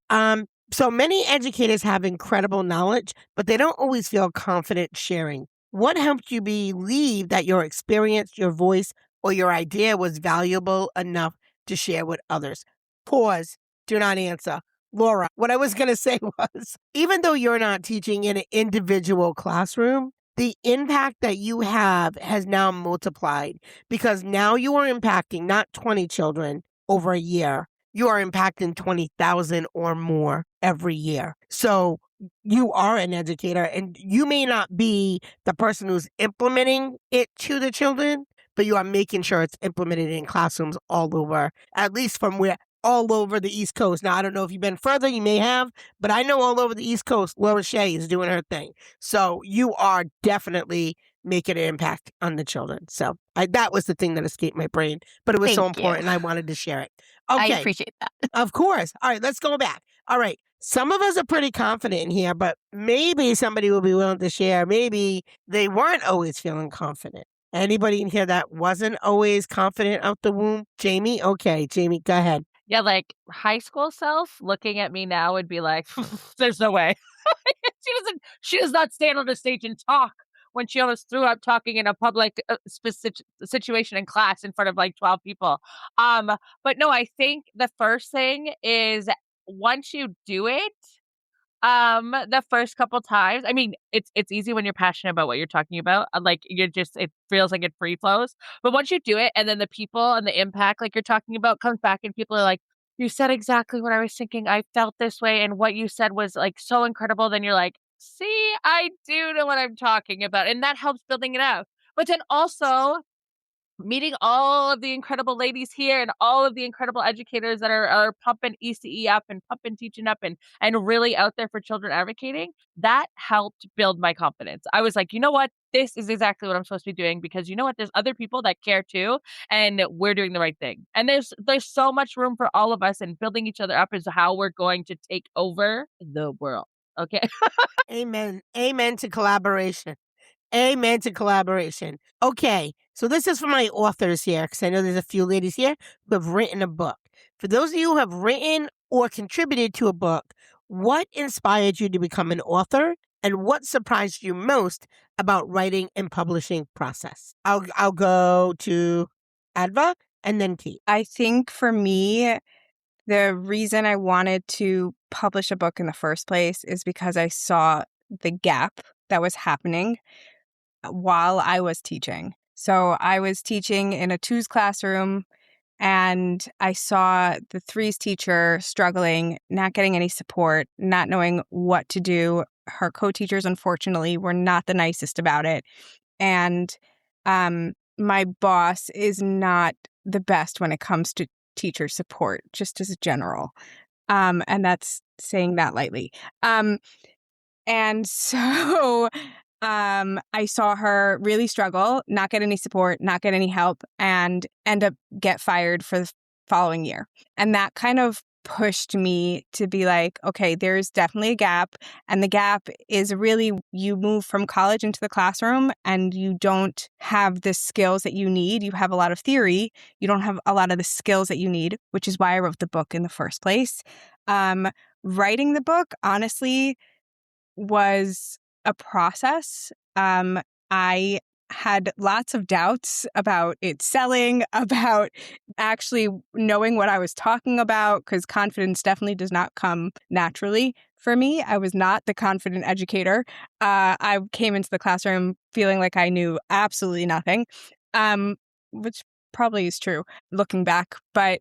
So many educators have incredible knowledge, but they don't always feel confident sharing. What helped you believe that your experience, your voice, or your idea was valuable enough to share with others? Pause. Do not answer. Laura, what I was going to say was, even though you're not teaching in an individual classroom, the impact that you have has now multiplied, because now you are impacting not 20 children over a year, you are impacting 20,000 or more every year. So you are an educator, and you may not be the person who's implementing it to the children, but you are making sure it's implemented in classrooms all over, at least from where all over the East Coast. Now, I don't know if you've been further, you may have, but I know all over the East Coast, Laura Shea is doing her thing. So you are definitely making an impact on the children. So that was the thing that escaped my brain, but it was so Thank you. important. I wanted to share it. I Okay, appreciate that. of course. All right, let's go back. All right. Some of us are pretty confident in here, but maybe somebody will be willing to share. Maybe they weren't always feeling confident. Anybody in here that wasn't always confident out the womb? Jamie? Okay, Jamie, go ahead. Yeah, like high school self looking at me now would be like, there's no way. She does not stand on a stage and talk when she almost threw up talking in a public situation in class in front of like 12 people. But no, I think the first thing is once you do it, the first couple times, I mean, it's easy when you're passionate about what you're talking about. Like it feels like it free flows. But once you do it, and then the people and the impact, like you're talking about, comes back, and people are like, "You said exactly what I was thinking. I felt this way, and what you said was like so incredible." Then you're like, "See, I do know what I'm talking about," and that helps building it out. But then also meeting all of the incredible ladies here and all of the incredible educators that are pumping ECE up and pumping teaching up and really out there for children advocating, that helped build my confidence. I was like, you know what? This is exactly what I'm supposed to be doing, because you know what? There's other people that care too, and we're doing the right thing. And there's so much room for all of us, and building each other up is how we're going to take over the world. Okay. Amen. Amen to collaboration. Amen to collaboration. Okay, so this is for my authors here, because I know there's a few ladies here who have written a book. For those of you who have written or contributed to a book, what inspired you to become an author, and what surprised you most about writing and publishing process? I'll go to Adva and then Kate. I think for me, the reason I wanted to publish a book in the first place is because I saw the gap that was happening while I was teaching. So I was teaching in a twos classroom, and I saw the threes teacher struggling, not getting any support, not knowing what to do. Her co-teachers, unfortunately, were not the nicest about it. And my boss is not the best when it comes to teacher support, just as a general. And that's saying that lightly. And so I saw her really struggle, not get any support, not get any help, and end up get fired for the following year. And that kind of pushed me to be like, okay, there's definitely a gap. And the gap is really you move from college into the classroom and you don't have the skills that you need. You have a lot of theory. You don't have a lot of the skills that you need, which is why I wrote the book in the first place. Writing the book, honestly, was a process. I had lots of doubts about it selling, about actually knowing what I was talking about, because confidence definitely does not come naturally for me. I was not the confident educator. I came into the classroom feeling like I knew absolutely nothing, which probably is true looking back. But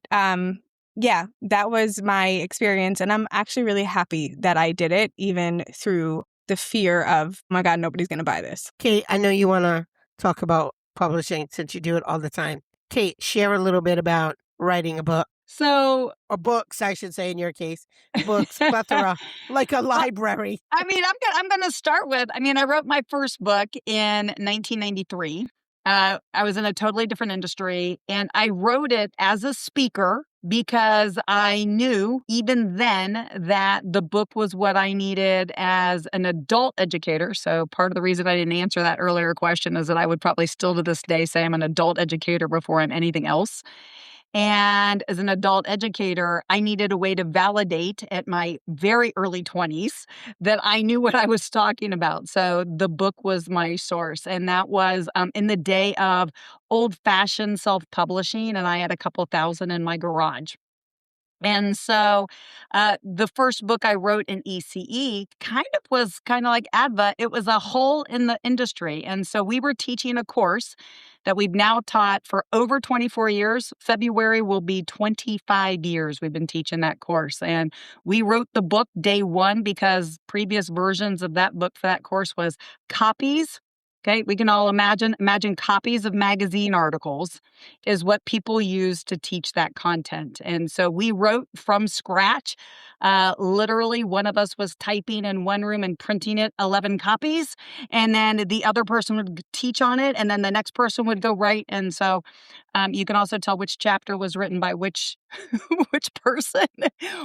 yeah, that was my experience. And I'm actually really happy that I did it, even through the fear of, oh my God, nobody's going to buy this. Kate, I know you want to talk about publishing since you do it all the time. Kate, share a little bit about writing a book. So, Or books, I should say, in your case. Books, plethora, like a library. I mean, I'm going to start with, I wrote my first book in 1993. I was in a totally different industry, and I wrote it as a speaker because I knew even then that the book was what I needed as an adult educator. So part of the reason I didn't answer that earlier question is that I would probably still to this day say I'm an adult educator before I'm anything else. And as an adult educator, I needed a way to validate at my very early 20s that I knew what I was talking about. So the book was my source. And that was in the day of old-fashioned self-publishing. And I had a couple thousand in my garage. And so the first book I wrote in ECE was kind of like Adva. It was a hole in the industry. And so we were teaching a course that we've now taught for over 24 years. February will be 25 years we've been teaching that course. And we wrote the book day one because previous versions of that book for that course was copies. Okay, we can all imagine copies of magazine articles is what people use to teach that content. And so we wrote from scratch. Literally, one of us was typing in one room and printing it 11 copies. And then the other person would teach on it. And then the next person would go write. And so you can also tell which chapter was written by which which person.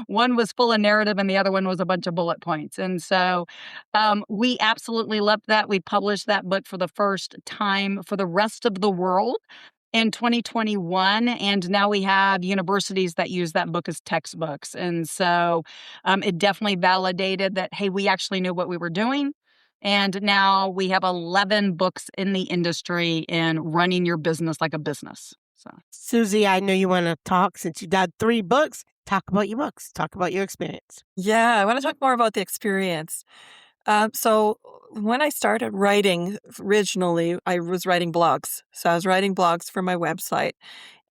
One was full of narrative and the other one was a bunch of bullet points. And so we absolutely loved that. We published that book for the first time for the rest of the world in 2021. And now we have universities that use that book as textbooks. And so it definitely validated that, hey, we actually knew what we were doing. And now we have 11 books in the industry in running your business like a business. So, Susie, I know you want to talk since you did 3 books. Talk about your books. Talk about your experience. Yeah, I want to talk more about the experience. So when I started writing originally, I was writing blogs. So I was writing blogs for my website.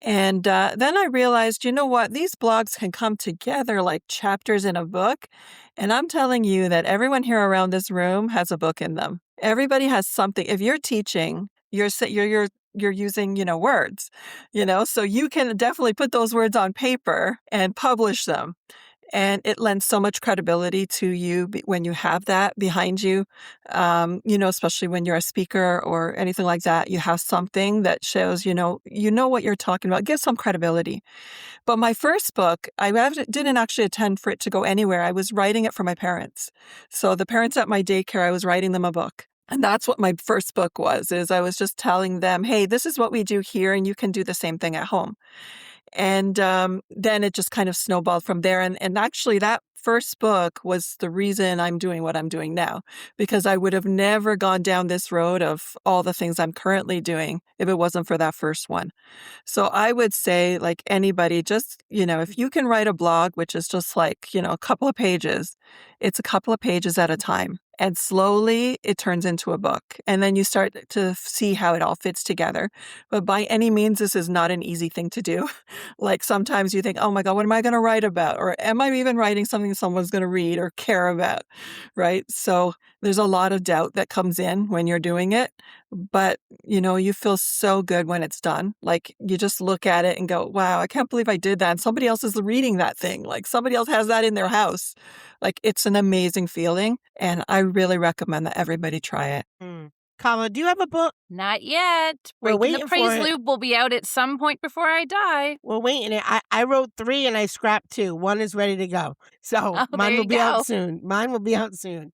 And then I realized, you know what? These blogs can come together like chapters in a book. And I'm telling you that everyone here around this room has a book in them. Everybody has something. If you're teaching, you're using, words, so you can definitely put those words on paper and publish them. And it lends so much credibility to you when you have that behind you, especially when you're a speaker or anything like that. You have something that shows, you know what you're talking about. It gives some credibility. But my first book, I didn't actually intend for it to go anywhere. I was writing it for my parents. So the parents at my daycare, I was writing them a book. And that's what my first book was, is I was just telling them, hey, this is what we do here, and you can do the same thing at home. And then it just kind of snowballed from there. And actually, that first book was the reason I'm doing what I'm doing now, because I would have never gone down this road of all the things I'm currently doing if it wasn't for that first one. So I would say, like anybody, just, if you can write a blog, which is just like, a couple of pages, it's a couple of pages at a time. And slowly it turns into a book. And then you start to see how it all fits together. But by any means, this is not an easy thing to do. Like sometimes you think, oh my God, what am I going to write about? Or am I even writing something someone's going to read or care about? Right? So there's a lot of doubt that comes in when you're doing it. But, you feel so good when it's done. Like you just look at it and go, wow, I can't believe I did that. And somebody else is reading that thing. Like somebody else has that in their house. Like it's an amazing feeling. And I really recommend that everybody try it. Carla, do you have a book? Not yet. We're Breaking waiting the Praise for it. Loop will be out at some point before I die. We're waiting. I wrote 3 and I scrapped 2. 1 is ready to go. So Oh, mine there will you be go. out soon. Mine will be out soon.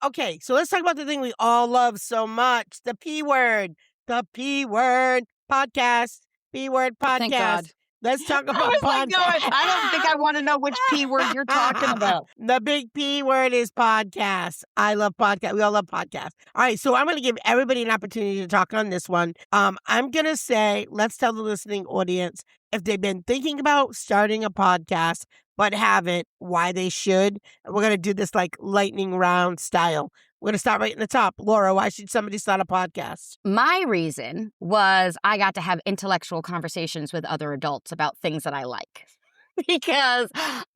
Okay, so let's talk about the thing we all love so much. The P word. The P word podcast. P word podcast. Thank God. Let's talk about I was like, no, podcast. I don't think I want to know which P word you're talking about. The big P word is podcast. I love podcast. We all love podcasts. All right, so I'm going to give everybody an opportunity to talk on this one. I'm going to say, let's tell the listening audience if they've been thinking about starting a podcast but haven't, why they should. We're going to do this like lightning round style. We're going to start right in the top. Laura, why should somebody start a podcast? My reason was I got to have intellectual conversations with other adults about things that I like. Because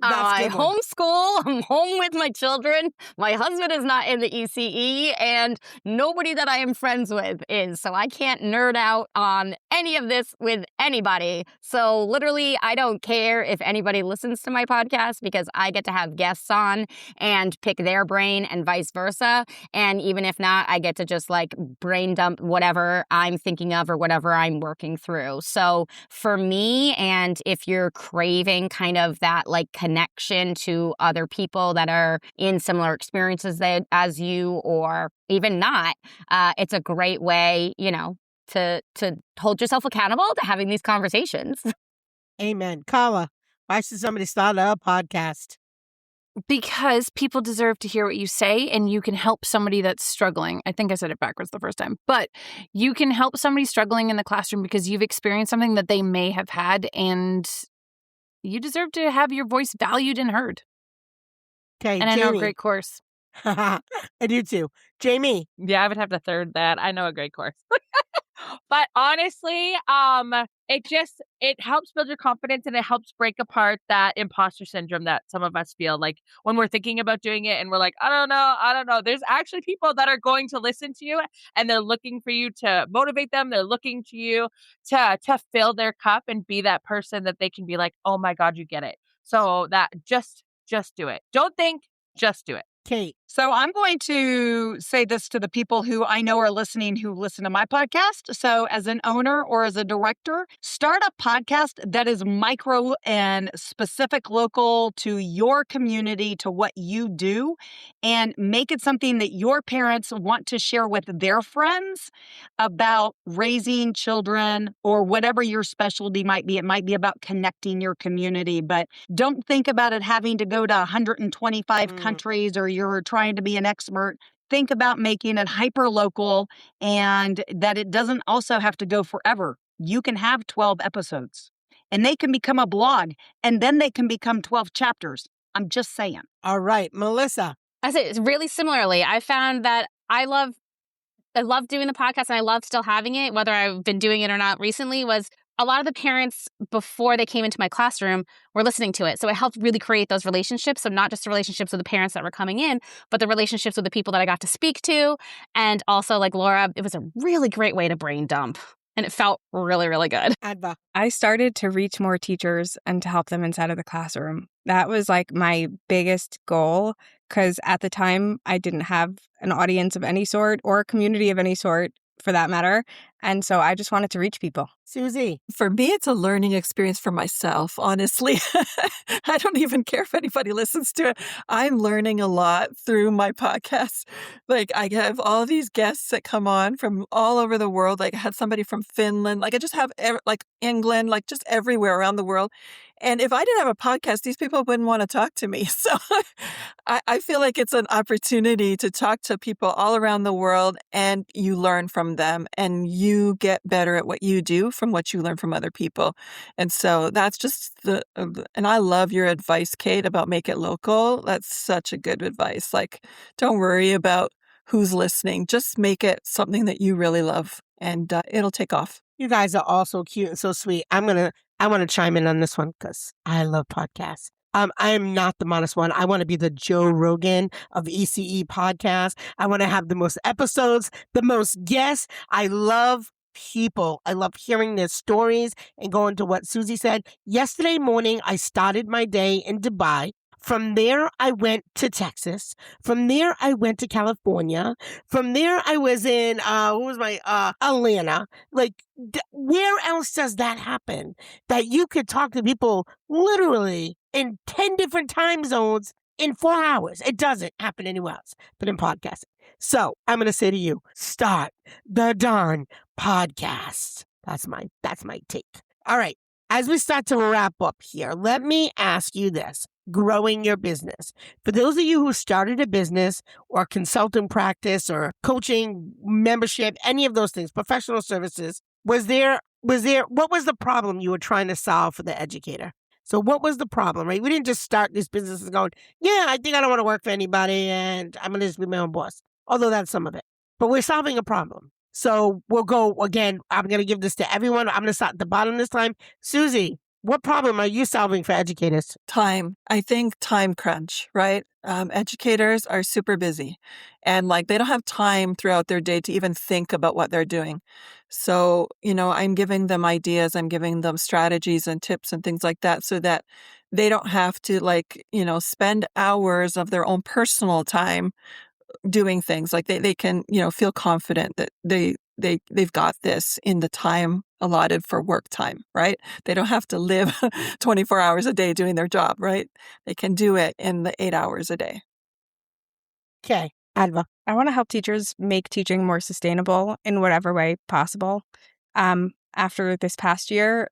I good one. homeschool, I'm home with my children. My husband is not in the ECE, and nobody that I am friends with is. So I can't nerd out on any of this with anybody. So literally, I don't care if anybody listens to my podcast because I get to have guests on and pick their brain and vice versa. And even if not, I get to just like brain dump whatever I'm thinking of or whatever I'm working through. So for me, and if you're craving kind of that like connection to other people that are in similar experiences as you, or even not, it's a great way, to hold yourself accountable to having these conversations. Amen. Carla, why should somebody start a podcast? Because people deserve to hear what you say, and you can help somebody that's struggling. I think I said it backwards the first time, but you can help somebody struggling in the classroom because you've experienced something that they may have had, and You deserve to have your voice valued and heard. Okay, And I know a great course. I do too. Jamie. Yeah, I would have to third that. I know a great course. But honestly, it helps build your confidence and it helps break apart that imposter syndrome that some of us feel like when we're thinking about doing it and we're like, I don't know. There's actually people that are going to listen to you and they're looking for you to motivate them. They're looking to you to fill their cup and be that person that they can be like, oh my God, you get it. So that just do it. Don't think, just do it. Kate. So I'm going to say this to the people who I know are listening who listen to my podcast. So as an owner or as a director, start a podcast that is micro and specific, local to your community, to what you do, and make it something that your parents want to share with their friends about raising children or whatever your specialty might be. It might be about connecting your community, but don't think about it having to go to 125 countries or you're trying to be an expert. Think about making it hyper local and that it doesn't also have to go forever. You can have 12 episodes and they can become a blog and then they can become 12 chapters. I'm just saying. All right, Melysa. I say it's really similarly. I found that I love doing the podcast and I love still having it, whether I've been doing it or not recently, was a lot of the parents before they came into my classroom were listening to it. So it helped really create those relationships. So not just the relationships with the parents that were coming in, but the relationships with the people that I got to speak to. And also like Laura, it was a really great way to brain dump. And it felt really, really good. Adva. I started to reach more teachers and to help them inside of the classroom. That was like my biggest goal because at the time I didn't have an audience of any sort or a community of any sort for that matter. And so I just wanted to reach people. Susie. For me, it's a learning experience for myself, honestly. I don't even care if anybody listens to it. I'm learning a lot through my podcast. Like, I have all these guests that come on from all over the world. Like, I had somebody from Finland. Like, I just have, England, like, just everywhere around the world. And if I didn't have a podcast, these people wouldn't want to talk to me. So I feel like it's an opportunity to talk to people all around the world and you learn from them and you get better at what you do from what you learn from other people. And so that's just and I love your advice, Kate, about make it local. That's such a good advice. Like, don't worry about who's listening. Just make it something that you really love and it'll take off. You guys are all so cute and so sweet. I want to chime in on this one because I love podcasts. I am not the modest one. I want to be the Joe Rogan of ECE podcast. I want to have the most episodes, the most guests. I love people. I love hearing their stories and going to what Susie said. Yesterday morning, I started my day in Dubai. From there, I went to Texas. From there, I went to California. From there, I was in, Atlanta. Like, where else does that happen? That you could talk to people literally in 10 different time zones in 4 hours. It doesn't happen anywhere else but in podcasting. So I'm going to say to you, start the darn podcast. That's my take. All right. As we start to wrap up here, let me ask you this. Growing your business. For those of you who started a business or consultant practice or coaching, membership, any of those things, professional services, what was the problem you were trying to solve for the educator? So what was the problem, right? We didn't just start this business and going, yeah, I think I don't want to work for anybody and I'm going to just be my own boss. Although that's some of it. But we're solving a problem. So we'll go again. I'm going to give this to everyone. I'm going to start at the bottom this time. Susie, what problem are you solving for educators? Time. I think time crunch, right? Educators are super busy and they don't have time throughout their day to even think about what they're doing. So, I'm giving them ideas. I'm giving them strategies and tips and things like that so that they don't have to spend hours of their own personal time doing things. Like they can, feel confident that they've got this in the time allotted for work time, right? They don't have to live 24 hours a day doing their job, right? They can do it in the 8 hours a day. Okay, Adva. I want to help teachers make teaching more sustainable in whatever way possible. After this past year,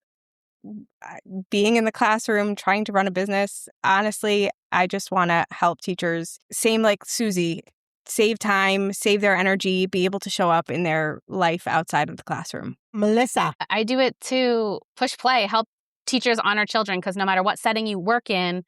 being in the classroom, trying to run a business, honestly, I just want to help teachers, same like Susie, save time, save their energy, be able to show up in their life outside of the classroom. Melysa. I do it to push play, help teachers honor children because no matter what setting you work in,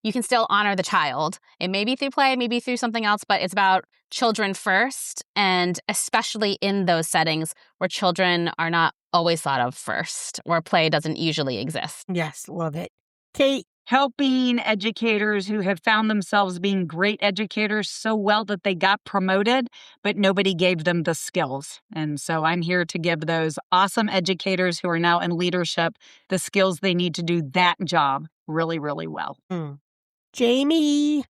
you can still honor the child. It may be through play, maybe through something else, but it's about children first, and especially in those settings where children are not always thought of first, where play doesn't usually exist. Yes, love it. Kate. Helping educators who have found themselves being great educators so well that they got promoted, but nobody gave them the skills. And so I'm here to give those awesome educators who are now in leadership the skills they need to do that job really, really well. Jamie.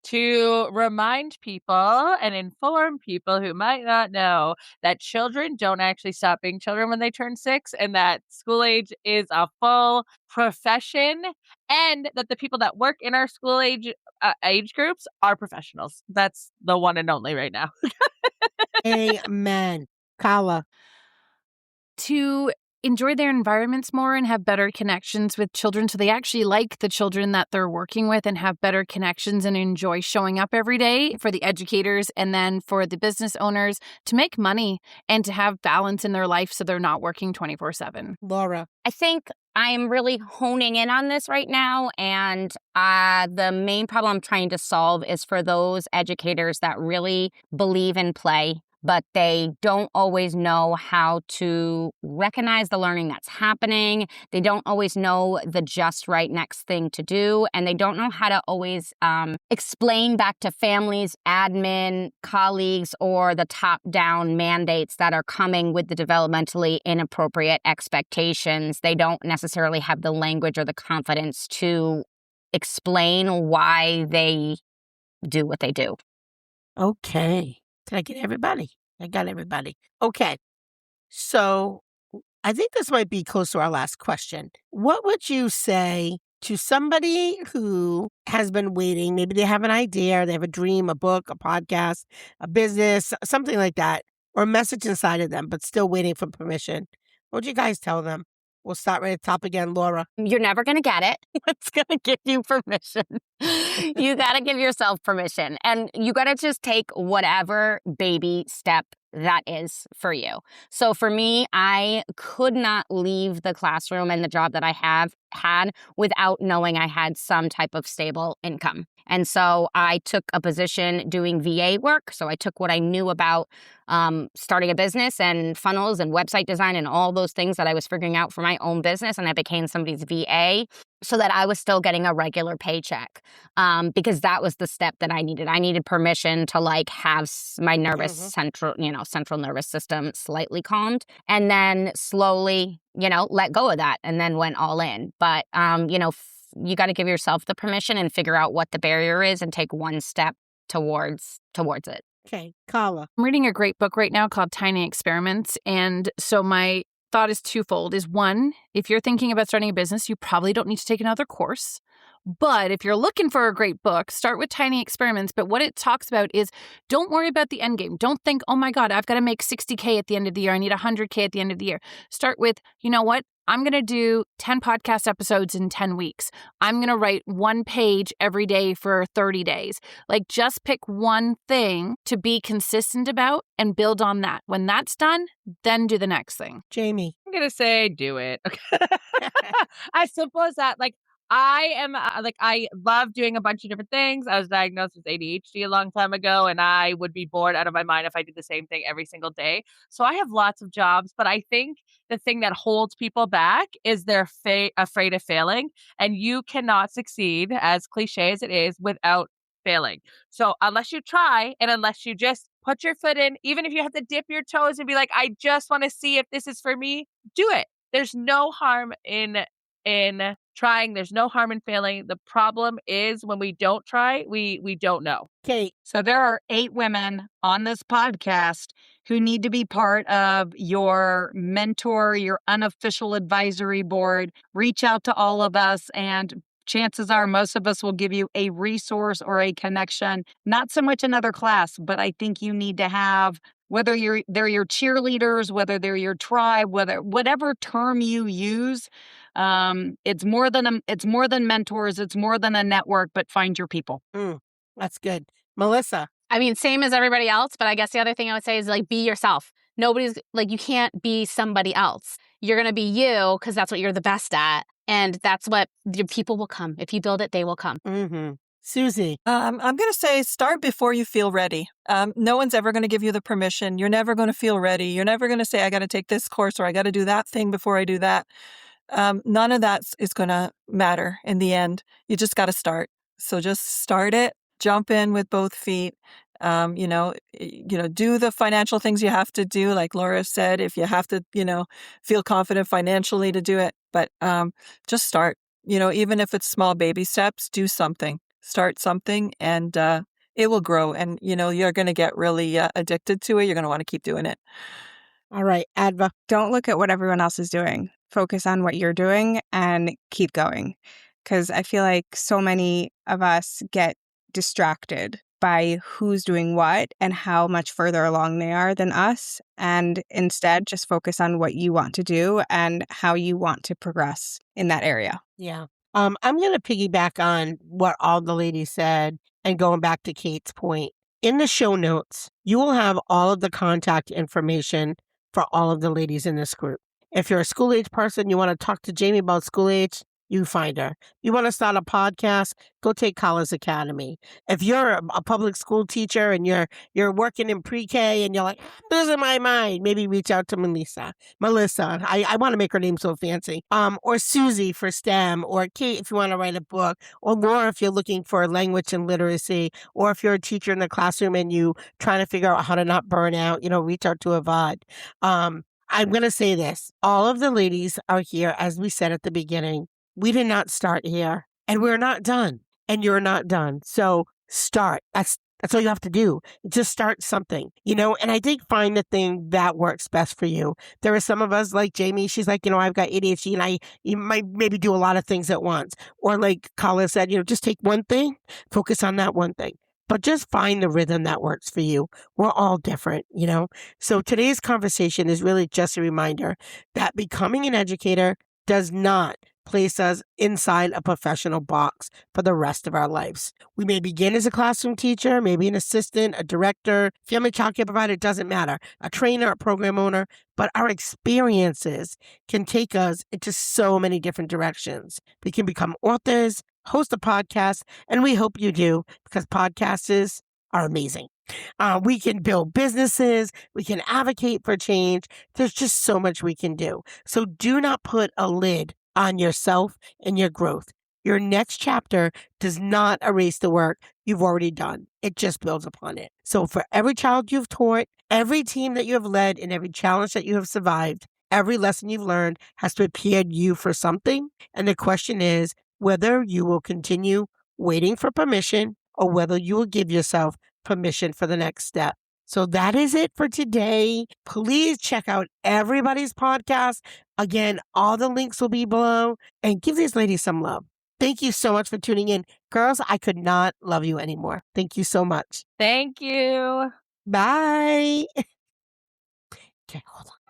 To remind people and inform people who might not know that children don't actually stop being children when they turn 6, and that school age is a full profession, and that the people that work in our school age groups are professionals. That's the one and only right now. Amen. Carla. To enjoy their environments more and have better connections with children so they actually like the children that they're working with and have better connections and enjoy showing up every day for the educators and then for the business owners to make money and to have balance in their life so they're not working 24/7. Laura. I think I'm really honing in on this right now, and the main problem I'm trying to solve is for those educators that really believe in play, but they don't always know how to recognize the learning that's happening. They don't always know the just right next thing to do, and they don't know how to always explain back to families, admin, colleagues, or the top-down mandates that are coming with the developmentally inappropriate expectations. They don't necessarily have the language or the confidence to explain why they do what they do. Okay. Did I get everybody? I got everybody. Okay. So I think this might be close to our last question. What would you say to somebody who has been waiting? Maybe they have an idea, they have a dream, a book, a podcast, a business, something like that, or a message inside of them, but still waiting for permission. What would you guys tell them? We'll start right at the top again, Laura. You're never going to get it. It's going to give you permission. You got to give yourself permission. And you got to just take whatever baby step that is for you. So for me, I could not leave the classroom and the job that I have had without knowing I had some type of stable income. And so I took a position doing VA work. So I took what I knew about starting a business and funnels and website design and all those things that I was figuring out for my own business. And I became somebody's VA so that I was still getting a regular paycheck because that was the step that I needed. I needed permission to have my nervous central nervous system slightly calmed, and then slowly, let go of that and then went all in. But, you got to give yourself the permission and figure out what the barrier is and take one step towards it. Okay, Carla. I'm reading a great book right now called Tiny Experiments. And so my thought is twofold. Is one, if you're thinking about starting a business, you probably don't need to take another course. But if you're looking for a great book, start with Tiny Experiments. But what it talks about is don't worry about the end game. Don't think, oh my God, I've got to make $60K at the end of the year. I need $100K at the end of the year. Start with, you know what? I'm going to do 10 podcast episodes in 10 weeks. I'm going to write one page every day for 30 days. Just pick one thing to be consistent about and build on that. When that's done, then do the next thing. Jamie. I'm going to say do it. Okay. As simple as that. I am I love doing a bunch of different things. I was diagnosed with ADHD a long time ago, and I would be bored out of my mind if I did the same thing every single day. So I have lots of jobs, but I think the thing that holds people back is they're afraid of failing, and you cannot succeed, as cliche as it is, without failing. So unless you try and unless you just put your foot in, even if you have to dip your toes and be like, I just want to see if this is for me, do it. There's no harm in trying. There's no harm in failing. The problem is when we don't try, we don't know. Kate. So there are 8 women on this podcast who need to be part of your mentor, your unofficial advisory board. Reach out to all of us, and chances are most of us will give you a resource or a connection. Not so much another class, but I think you need to have, whether they're your cheerleaders, whether they're your tribe, whatever term you use, it's more than mentors, it's more than a network, but find your people. That's good. Melysa. I mean, same as everybody else, but I guess the other thing I would say is be yourself. Nobody's you can't be somebody else. You're going to be you because that's what you're the best at. And that's what your people will come. If you build it, they will come. Mm-hmm. Susie. I'm going to say start before you feel ready. No one's ever going to give you the permission. You're never going to feel ready. You're never going to say, I got to take this course or I got to do that thing before I do that. None of that is going to matter in the end. You just got to start. So just start it, jump in with both feet. Do the financial things you have to do. Like Laura said, if you have to, feel confident financially to do it, but just start, even if it's small baby steps, do something, start something, and it will grow. And, you're going to get really addicted to it. You're going to want to keep doing it. All right, Adva. Don't look at what everyone else is doing. Focus on what you're doing and keep going. Because I feel like so many of us get distracted by who's doing what and how much further along they are than us. And instead, just focus on what you want to do and how you want to progress in that area. Yeah. I'm going to piggyback on what all the ladies said and going back to Kate's point. In the show notes, you will have all of the contact information for all of the ladies in this group. If you're a school age person, you want to talk to Jamie about school age, you find her. You want to start a podcast, go take Carla's Academy. If you're a public school teacher and you're working in pre-K and you're like, I'm losing my mind, maybe reach out to Melysa. I want to make her name so fancy. Or Susie for STEM, or Kate if you want to write a book, or Laura if you're looking for language and literacy, or if you're a teacher in the classroom and you trying to figure out how to not burn out, reach out to Avad. I'm going to say this. All of the ladies are here, as we said at the beginning. We did not start here, and we're not done, and you're not done. So start. That's all you have to do. Just start something, and I think find the thing that works best for you. There are some of us like Jamie. She's like, I've got ADHD and you might maybe do a lot of things at once. Or like Carla said, just take one thing, focus on that one thing. But just find the rhythm that works for you. We're all different, So today's conversation is really just a reminder that becoming an educator does not place us inside a professional box for the rest of our lives. We may begin as a classroom teacher, maybe an assistant, a director, family childcare provider, it doesn't matter, a trainer, a program owner, but our experiences can take us into so many different directions. We can become authors, host a podcast, and we hope you do, because podcasters are amazing. We can build businesses. We can advocate for change. There's just so much we can do. So do not put a lid on yourself and your growth. Your next chapter does not erase the work you've already done. It just builds upon it. So for every child you've taught, every team that you have led, and every challenge that you have survived, every lesson you've learned has prepared you for something. And the question is whether you will continue waiting for permission or whether you will give yourself permission for the next step. So that is it for today. Please check out everybody's podcast. Again, all the links will be below, and give these ladies some love. Thank you so much for tuning in. Girls, I could not love you anymore. Thank you so much. Thank you. Bye. Okay, hold on.